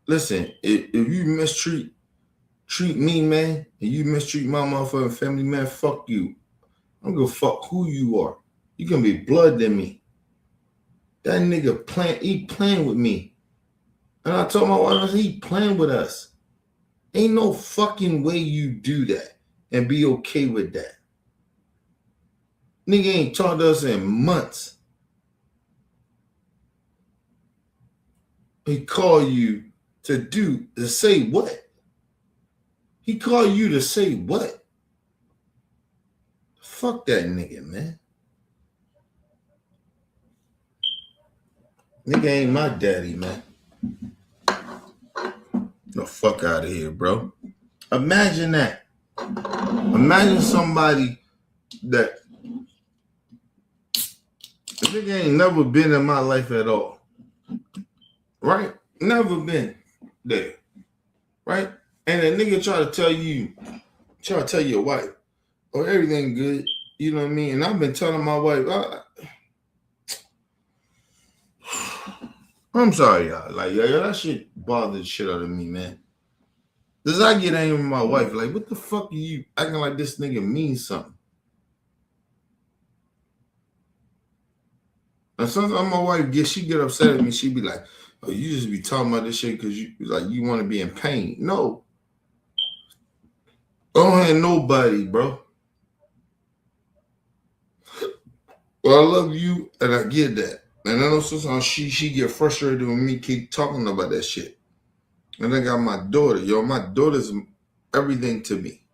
Listen, if you mistreat me, man, and you mistreat my motherfucking family, man, fuck you. I don't give a fuck who you are. You gonna be blood than me. That nigga playing with me. And I told my wife, I said, he playing with us. Ain't no fucking way you do that and be okay with that. Nigga ain't talked to us in months. He called you to say what? He called you to say what? Fuck that nigga, man. Nigga ain't my daddy, man. The fuck out of here, bro. Imagine that. Imagine somebody that the nigga ain't never been in my life at all. Right? Never been there. Right? And a nigga try to tell your wife, oh, everything good. You know what I mean? And I've been telling my wife, I'm sorry, y'all. Like, that shit bothered the shit out of me, man. Does I get angry with my wife? Like, what the fuck are you acting like this nigga means something? And sometimes my wife she get upset at me. She be like, "Oh, you just be talking about this shit because you want to be in pain." No, I don't have nobody, bro. Well, I love you, and I get that. And I know sometimes she get frustrated with me keep talking about that shit. And I got my daughter, yo. My daughter's everything to me.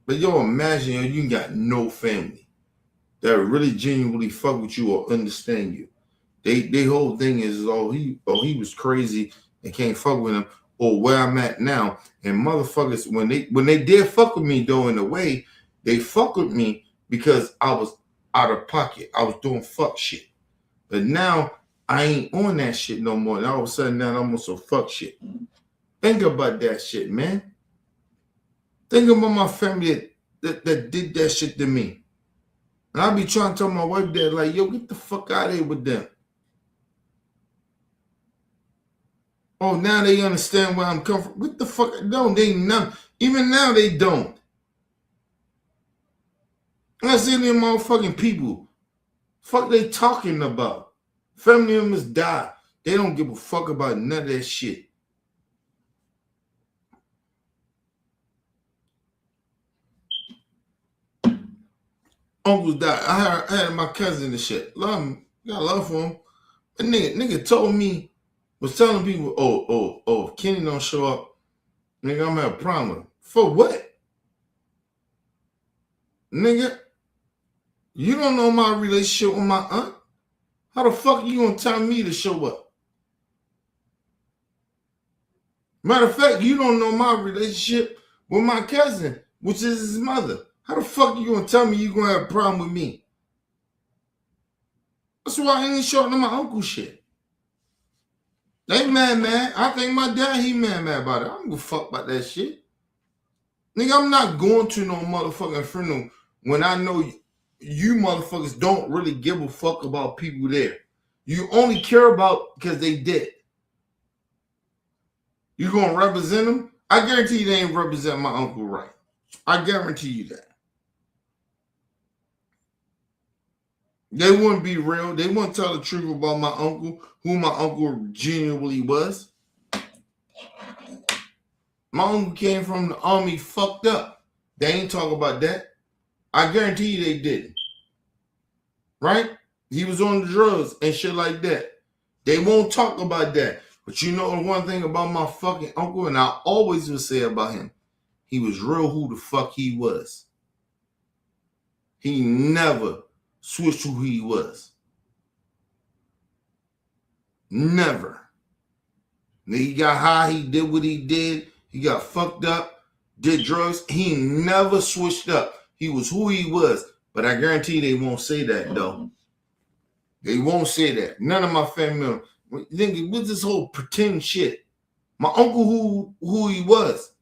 But yo, imagine yo, you got no family that really genuinely fuck with you or understand you. They whole thing is he was crazy and can't fuck with him, or where I'm at now. And motherfuckers, when they did fuck with me though in a way, they fuck with me because I was out of pocket. I was doing fuck shit. But now I ain't on that shit no more. And all of a sudden now I'm on some fuck shit. Think about that shit, man. Think about my family that did that shit to me. And I be trying to tell my wife that, like, yo, get the fuck out of here with them. Oh, now they understand where I'm coming from. What the fuck? No, they not. Even now they don't. I see them motherfucking people. Fuck they talking about. Family members die. They don't give a fuck about none of that shit. Uncles died. I had my cousin and shit. Love him. Got love for him. But nigga told me, was telling people, if Kenny don't show up, nigga, I'm gonna have a problem. For what? Nigga, you don't know my relationship with my aunt. How the fuck are you gonna tell me to show up? Matter of fact, you don't know my relationship with my cousin, which is his mother. How the fuck are you gonna tell me you gonna have a problem with me? That's why I ain't showing to my uncle shit. They mad. I think my dad, he mad about it. I don't give a fuck about that shit. Nigga, I'm not going to no motherfucking funeral when I know you motherfuckers don't really give a fuck about people there. You only care about because they dead. You gonna represent them? I guarantee you they ain't represent my uncle right. I guarantee you that. They wouldn't be real. They wouldn't tell the truth about my uncle, who my uncle genuinely was. My uncle came from the army fucked up. They ain't talk about that. I guarantee you they didn't. Right? He was on the drugs and shit like that. They won't talk about that. But you know the one thing about my fucking uncle, and I always would say about him, he was real who the fuck he was. He never switched who he was. Never. He got high, he did what he did, he got fucked up, did drugs. He never switched up. He was who he was. But I guarantee they won't say that though. They won't say that. None of my family members. What's this whole pretend shit? My uncle who he was.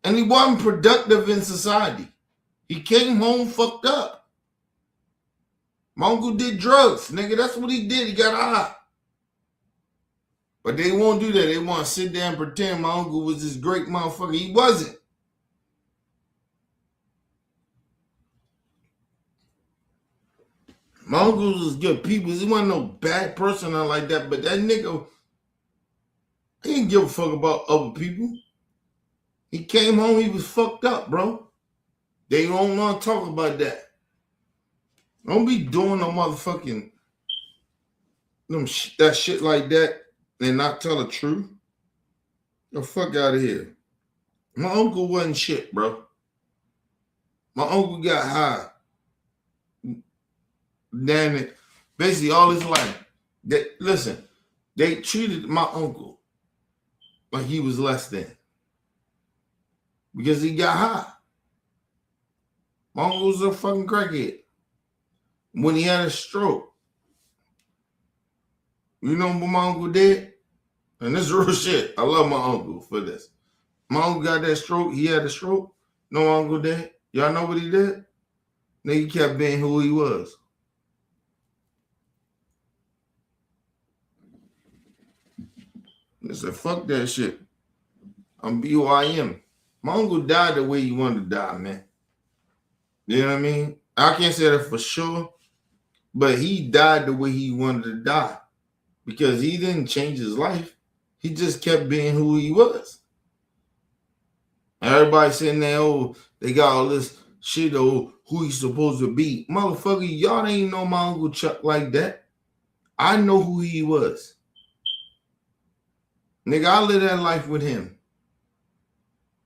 And he wasn't productive in society. He came home fucked up. My uncle did drugs, nigga. That's what he did. He got high. But they won't do that. They want to sit there and pretend my uncle was this great motherfucker. He wasn't. My uncle was good people. He wasn't no bad person or like that. But that nigga, he didn't give a fuck about other people. He came home, he was fucked up, bro. They don't want to talk about that. Don't be doing no motherfucking that shit like that and not tell the truth. The fuck out of here. My uncle wasn't shit, bro. My uncle got high. Damn it. Basically all his life. They treated my uncle like he was less than. Because he got high. My uncle was a fucking crackhead. When he had a stroke. You know what my uncle did? And this is real shit. I love my uncle for this. My uncle got that stroke. He had a stroke. No, my uncle did. Y'all know what he did? Nigga kept being who he was. I said, fuck that shit. I'm be who I am. My uncle died the way he wanted to die, man. You know what I mean? I can't say that for sure, but he died the way he wanted to die because he didn't change his life. He just kept being who he was. Everybody sitting there, oh, they got all this shit, oh, who he's supposed to be. Motherfucker, y'all ain't know my Uncle Chuck like that. I know who he was. Nigga, I lived that life with him.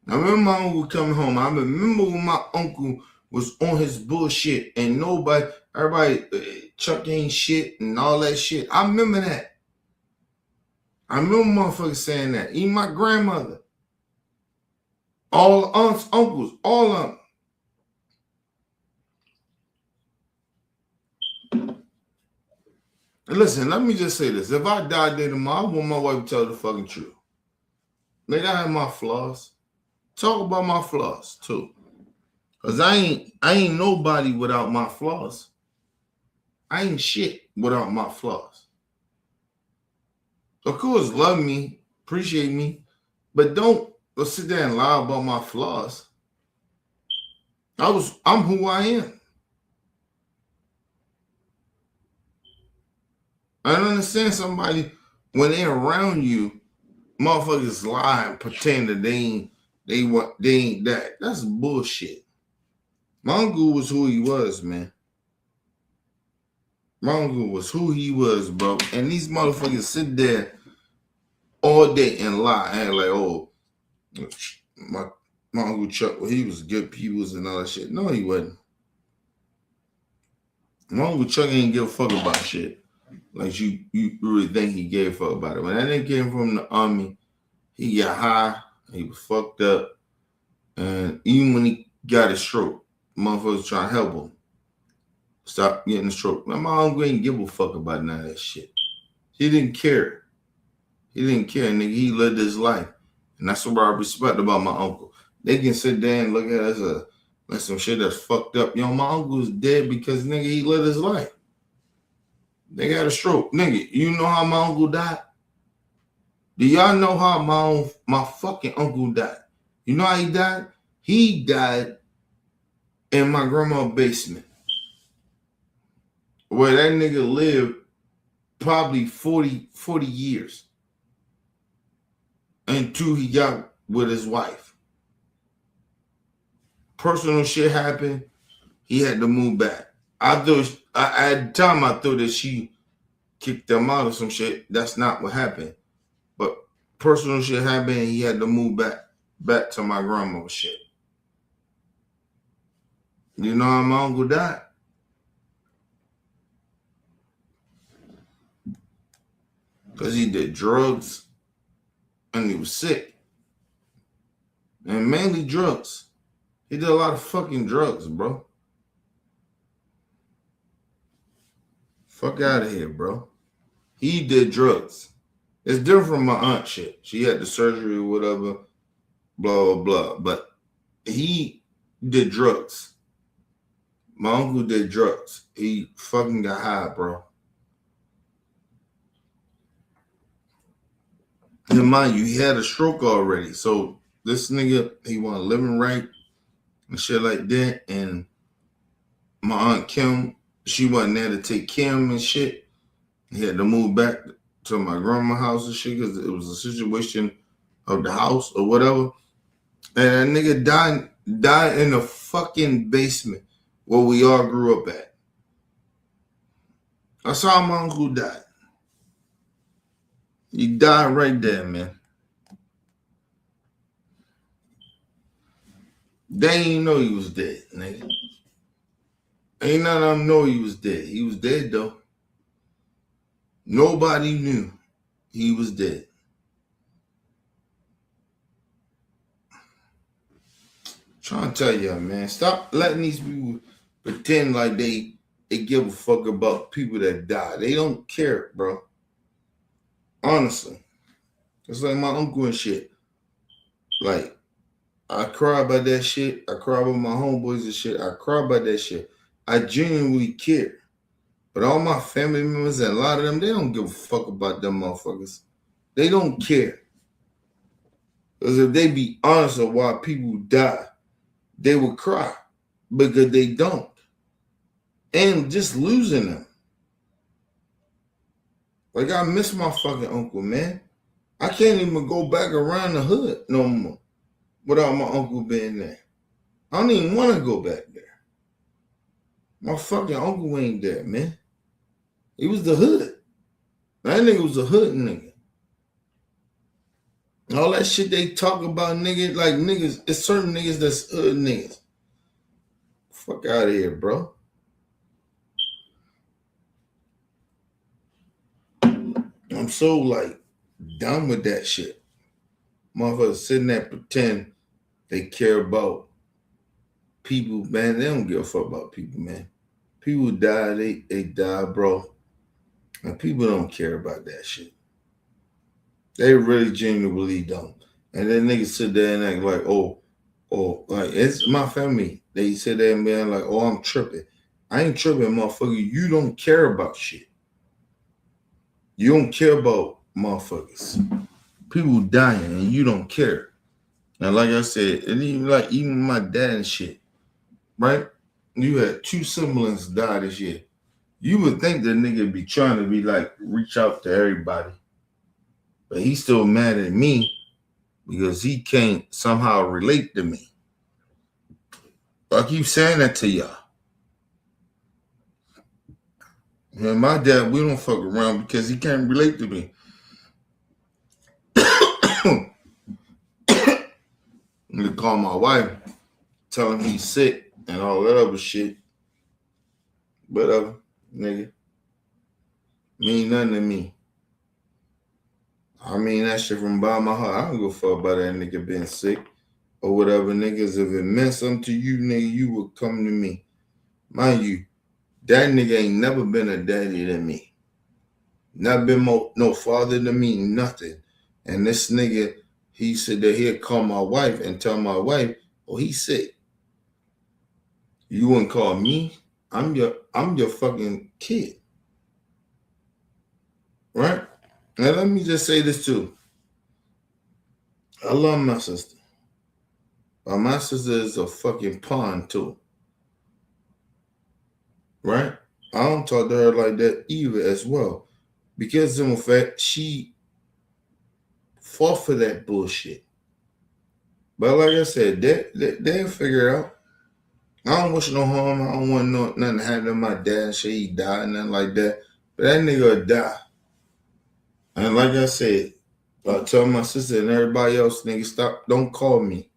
I remember my uncle coming home. I remember when my uncle was on his bullshit and everybody, Chuck ain't shit and all that shit. I remember that. I remember motherfuckers saying that. Even my grandmother. All aunts, uncles, all of them. Listen, let me just say this. If I die today tomorrow, I want my wife to tell the fucking truth. Nigga, I have my flaws. Talk about my flaws too. Cause I ain't nobody without my flaws. I ain't shit without my flaws. Of course, love me, appreciate me, but don't sit there and lie about my flaws. I'm who I am. I don't understand somebody when they're around you, motherfuckers lie and pretend that they ain't that. That's bullshit. My uncle was who he was, man. My uncle was who he was, bro. And these motherfuckers sit there all day and lie and like, oh, my Uncle Chuck, well, he was good peoples and all that shit. No, he wasn't. My Uncle Chuck ain't give a fuck about shit. Like you really think he gave a fuck about it. When that nigga came from the army, he got high, he was fucked up, and even when he got a stroke, motherfuckers trying to help him stop getting a stroke. Now, my uncle ain't give a fuck about none of that shit. He didn't care. He didn't care, nigga. He lived his life. And that's what I respect about my uncle. They can sit there and look at us like some shit that's fucked up. Yo, my uncle's dead because, nigga, he lived his life. They got a stroke. Nigga, you know how my uncle died? Do y'all know how my fucking uncle died? You know how he died? He died in my grandma's basement, where that nigga lived probably 40 years until he got with his wife. Personal shit happened. He had to move back. At the time, I thought that she kicked him out or some shit. That's not what happened. But personal shit happened and he had to move back to my grandma's shit. You know how my uncle died? Because he did drugs and he was sick. And mainly drugs. He did a lot of fucking drugs, bro. Fuck out of here, bro. He did drugs. It's different from my aunt shit. She had the surgery or whatever, blah, blah, blah. But he did drugs. My uncle did drugs. He fucking got high, bro. And mind you, he had a stroke already. So this nigga, he wasn't living right and shit like that. And my aunt Kim, she wasn't there to take care of him and shit. He had to move back to my grandma's house and shit because it was a situation of the house or whatever. And that nigga died in the fucking basement where we all grew up at. That's how my uncle died. He died right there, man. They ain't know he was dead, nigga. Ain't none of them know he was dead. He was dead, though. Nobody knew he was dead. Trying to tell y'all, man, stop letting these people pretend like they give a fuck about people that die. They don't care, bro. Honestly. It's like my uncle and shit. Like, I cry about that shit. I cry about my homeboys and shit. I cry about that shit. I genuinely care. But all my family members and a lot of them, they don't give a fuck about them motherfuckers. They don't care. Because if they be honest of why people die, they would cry. Because they don't. And just losing them. Like, I miss my fucking uncle, man. I can't even go back around the hood no more without my uncle being there. I don't even want to go back there. My fucking uncle ain't there, man. He was the hood. That nigga was a hood nigga. All that shit they talk about, nigga, like niggas, it's certain niggas that's hood niggas. Fuck out of here, bro. I'm so, like, done with that shit. Motherfuckers sitting there pretend they care about people, man. They don't give a fuck about people, man. People die, they die, bro. And people don't care about that shit. They really genuinely don't. And then niggas sit there and act like, oh, like, it's my family. They sit there and be like, oh, I'm tripping. I ain't tripping, motherfucker. You don't care about shit. You don't care about motherfuckers. People dying and you don't care. And like I said, and even my dad and shit, right? You had 2 siblings die this year. You would think the nigga be trying to be like, reach out to everybody. But he's still mad at me because he can't somehow relate to me. I keep saying that to y'all. And my dad, we don't fuck around because he can't relate to me. I'm gonna call my wife, tell him he's sick and all that other shit. Whatever, nigga. Mean nothing to me. I mean that shit from bottom of my heart. I don't give a fuck about that nigga being sick or whatever, niggas. If it meant something to you, nigga, you would come to me. Mind you, that nigga ain't never been a daddy to me. Not been no father to me, nothing. And this nigga, he said that he'd call my wife and tell my wife, oh, he's sick. You wouldn't call me? I'm your fucking kid. Right? Now let me just say this too. I love my sister. But my sister is a fucking pawn too. Right? I don't talk to her like that either as well. Because in fact, she fought for that bullshit. But like I said, they'll figure it out. I don't wish no harm. I don't want nothing to happen to my dad and shit. He died, nothing like that. But that nigga will die. And like I said, I tell my sister and everybody else, nigga, stop. Don't call me.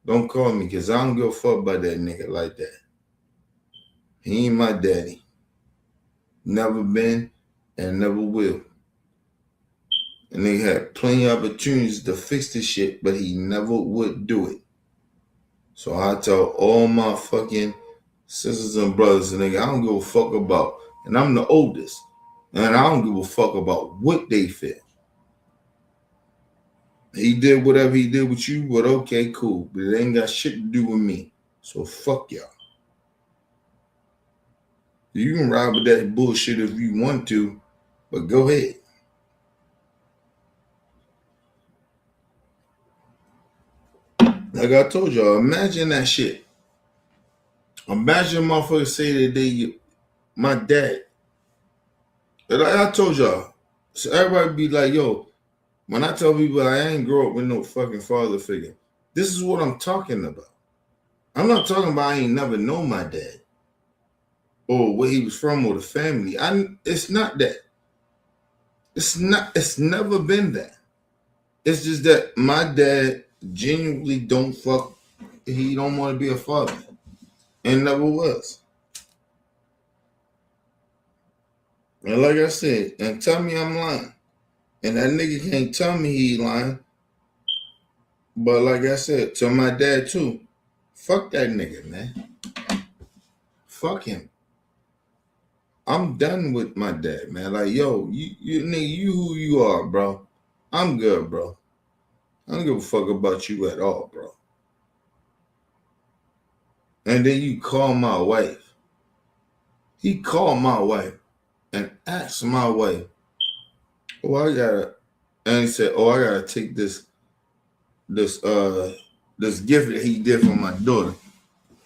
Don't call me because I don't give a fuck about that nigga like that. He ain't my daddy. Never been and never will. And they had plenty of opportunities to fix this shit, but he never would do it. So I tell all my fucking sisters and brothers, and nigga, I don't give a fuck about, and I'm the oldest, and I don't give a fuck about what they feel. He did whatever he did with you, but okay, cool. But it ain't got shit to do with me. So fuck y'all. You can ride with that bullshit if you want to, but go ahead. Like I told y'all, imagine that shit. Imagine motherfuckers say that my dad. Like I told y'all, so everybody be like, yo, when I tell people I ain't grow up with no fucking father figure, this is what I'm talking about. I'm not talking about I ain't never known my dad or where he was from or the family. It's not that. It's never been that. It's just that my dad genuinely don't fuck. He don't want to be a father. And never was. And like I said, and tell me I'm lying. And that nigga can't tell me he lying. But like I said, to my dad too, fuck that nigga, man. Fuck him. I'm done with my dad, man. Like, yo, you nigga, you who you are, bro. I'm good, bro. I don't give a fuck about you at all, bro. And then you call my wife. He called my wife and asked my wife, and he said, I gotta take this this gift that he did for my daughter,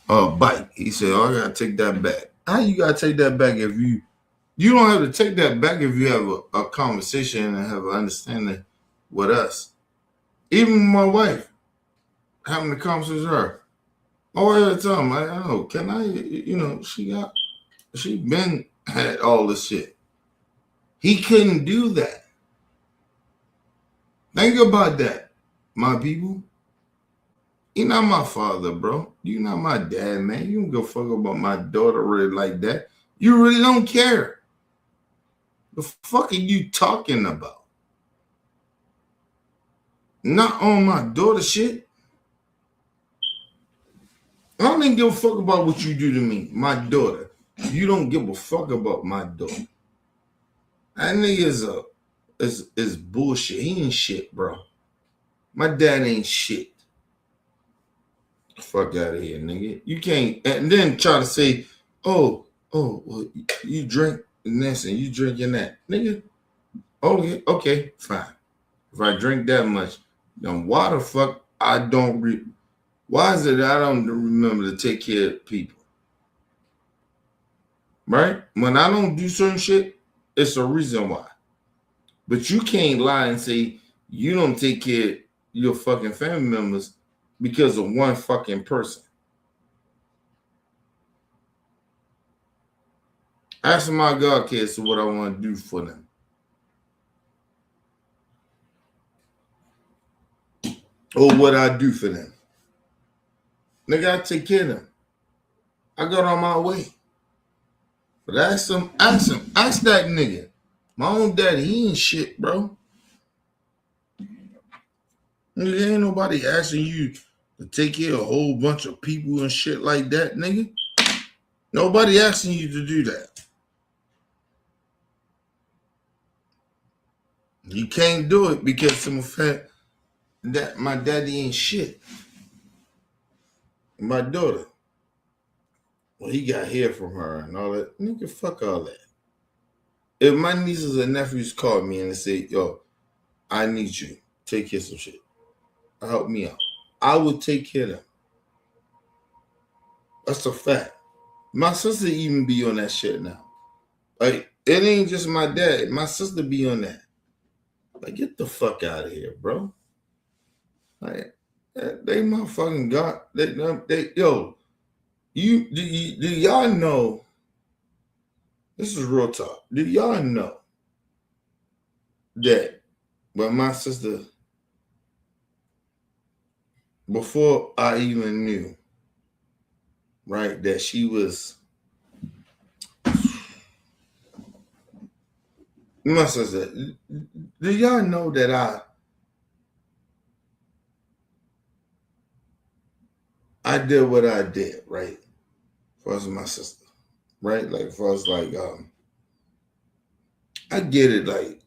bike. He said, "Oh, I gotta take that back." How you gotta take that back if you don't have to take that back if you have a conversation and have an understanding with us. Even my wife having the conversation with her. Oh, every time I know, can I? She been had all this shit. He couldn't do that. Think about that, my people. You're not my father, bro. You're not my dad, man. You don't give a fuck about my daughter really like that. You really don't care. The fuck are you talking about? Not on my daughter shit. I don't even give a fuck about what you do to me, my daughter. You don't give a fuck about my daughter. That nigga is bullshit. He ain't shit, bro. My dad ain't shit. Fuck out of here, nigga. You can't, and then try to say, well, you drink this and you drinking that. Nigga, okay, fine. If I drink that much, then why the fuck why is it I don't remember to take care of people? Right? When I don't do certain shit, it's a reason why. But you can't lie and say you don't take care of your fucking family members because of one fucking person. Ask my God kids what I want to do for them. Or what I do for them. Nigga, I take care of them. I got on my way. But ask him. Ask that nigga. My own daddy, he ain't shit, bro. Nigga, ain't nobody asking you to take care of a whole bunch of people and shit like that, nigga. Nobody asking you to do that. You can't do it because of the fact that my daddy ain't shit. My daughter, well, he got hair from her and all that. Nigga, fuck all that. If my nieces and nephews called me and they say, yo, I need you, take care of some shit, help me out, I would take care of them. That's a fact. My sister even be on that shit now. Like, it ain't just my dad. My sister be on that. Like, get the fuck out of here, bro. Like, they motherfucking got, do y'all know, this is real talk, do y'all know that when my sister, before I even knew, right, that she was, my sister, do y'all know that I did what I did, right? For us, my sister, right? Like, for us, like, I get it, like,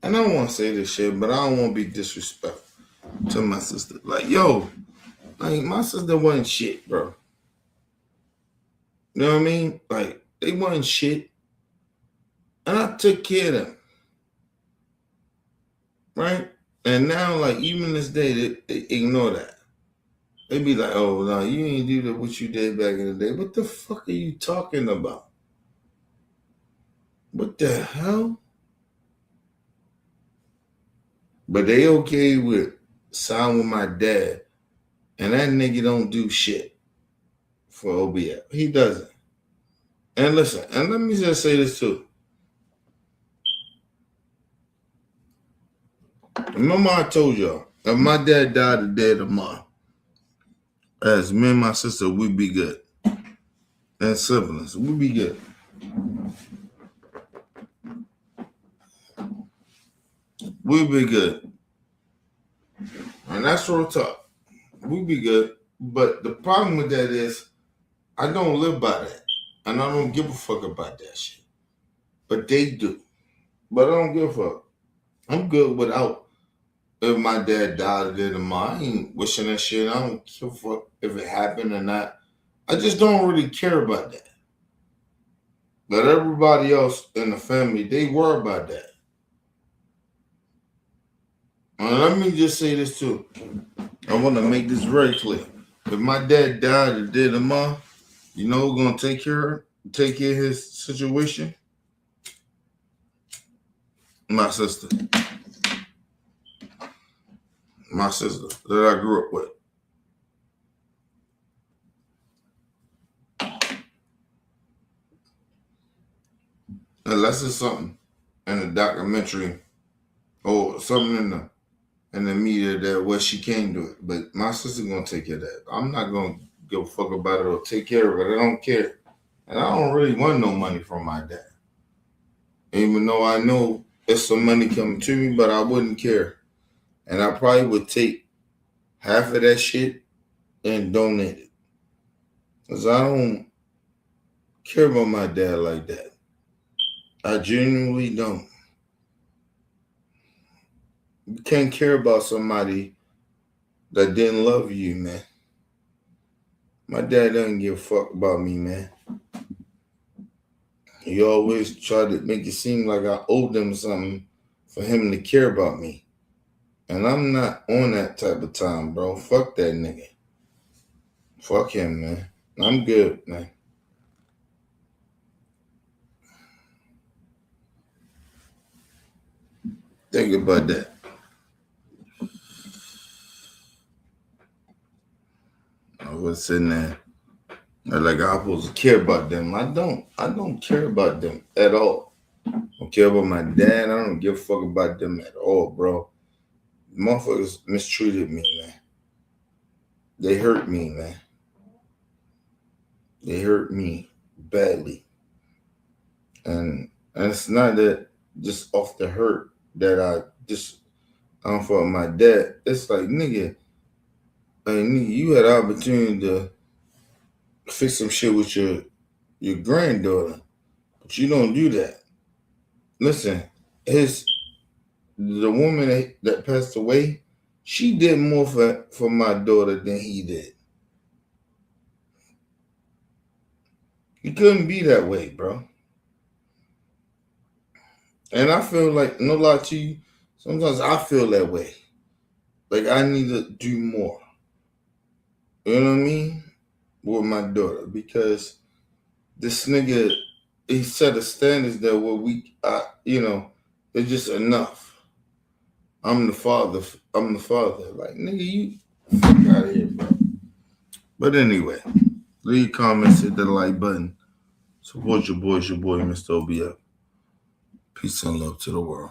and I don't want to say this shit, but I don't want to be disrespectful to my sister. Like, yo, like, my sister wasn't shit, bro. You know what I mean? Like, they wasn't shit. And I took care of them. Right? And now, like, even this day, they ignore that. They be like, oh, no, you ain't do that what you did back in the day. What the fuck are you talking about? What the hell? But they okay with signing with my dad. And that nigga don't do shit for OBF. He doesn't. And listen, and let me just say this too. Remember I told y'all, if my dad died today or tomorrow, as me and my sister, we'd be good. And siblings, we'd be good. We'd be good. And that's real talk. We'd be good. But the problem with that is, I don't live by that. And I don't give a fuck about that shit. But they do. But I don't give a fuck. I'm good without. If my dad died today tomorrow, I ain't wishing that shit. I don't give a fuck if it happened or not. I just don't really care about that. But everybody else in the family, they worry about that. Let me just say this too. I want to make this very clear. If my dad died or did a month, you know who's gonna take care of his situation? My sister. My sister that I grew up with. Unless it's something in the documentary or something in the media that where she can't do it. But my sister gonna take care of that. I'm not gonna give a fuck about it or take care of it. I don't care. And I don't really want no money from my dad. Even though I know there's some money coming to me, but I wouldn't care. And I probably would take half of that shit and donate it. Because I don't care about my dad like that. I genuinely don't. You can't care about somebody that didn't love you, man. My dad doesn't give a fuck about me, man. He always tried to make it seem like I owed him something for him to care about me. And I'm not on that type of time, bro. Fuck that nigga. Fuck him, man. I'm good, man. Think about that. I was sitting there like I'm supposed to care about them. I don't care about them at all. I don't care about my dad. I don't give a fuck about them at all, bro. Motherfuckers mistreated me, man. They hurt me, man. They hurt me badly. And it's not that just off the hurt that I don't fuck with my dad. It's like, nigga, you had an opportunity to fix some shit with your granddaughter, but you don't do that. Listen, the woman that passed away, she did more for my daughter than he did. He couldn't be that way, bro. And I feel like, no lie to you, sometimes I feel that way. Like I need to do more. You know what I mean? With my daughter. Because this nigga, he set a standards that it's just enough. I'm the father. Like, nigga, you fuck out of here, bro. But anyway, leave comments, hit the like button. Support your boy, Mr. OBF. Peace and love to the world.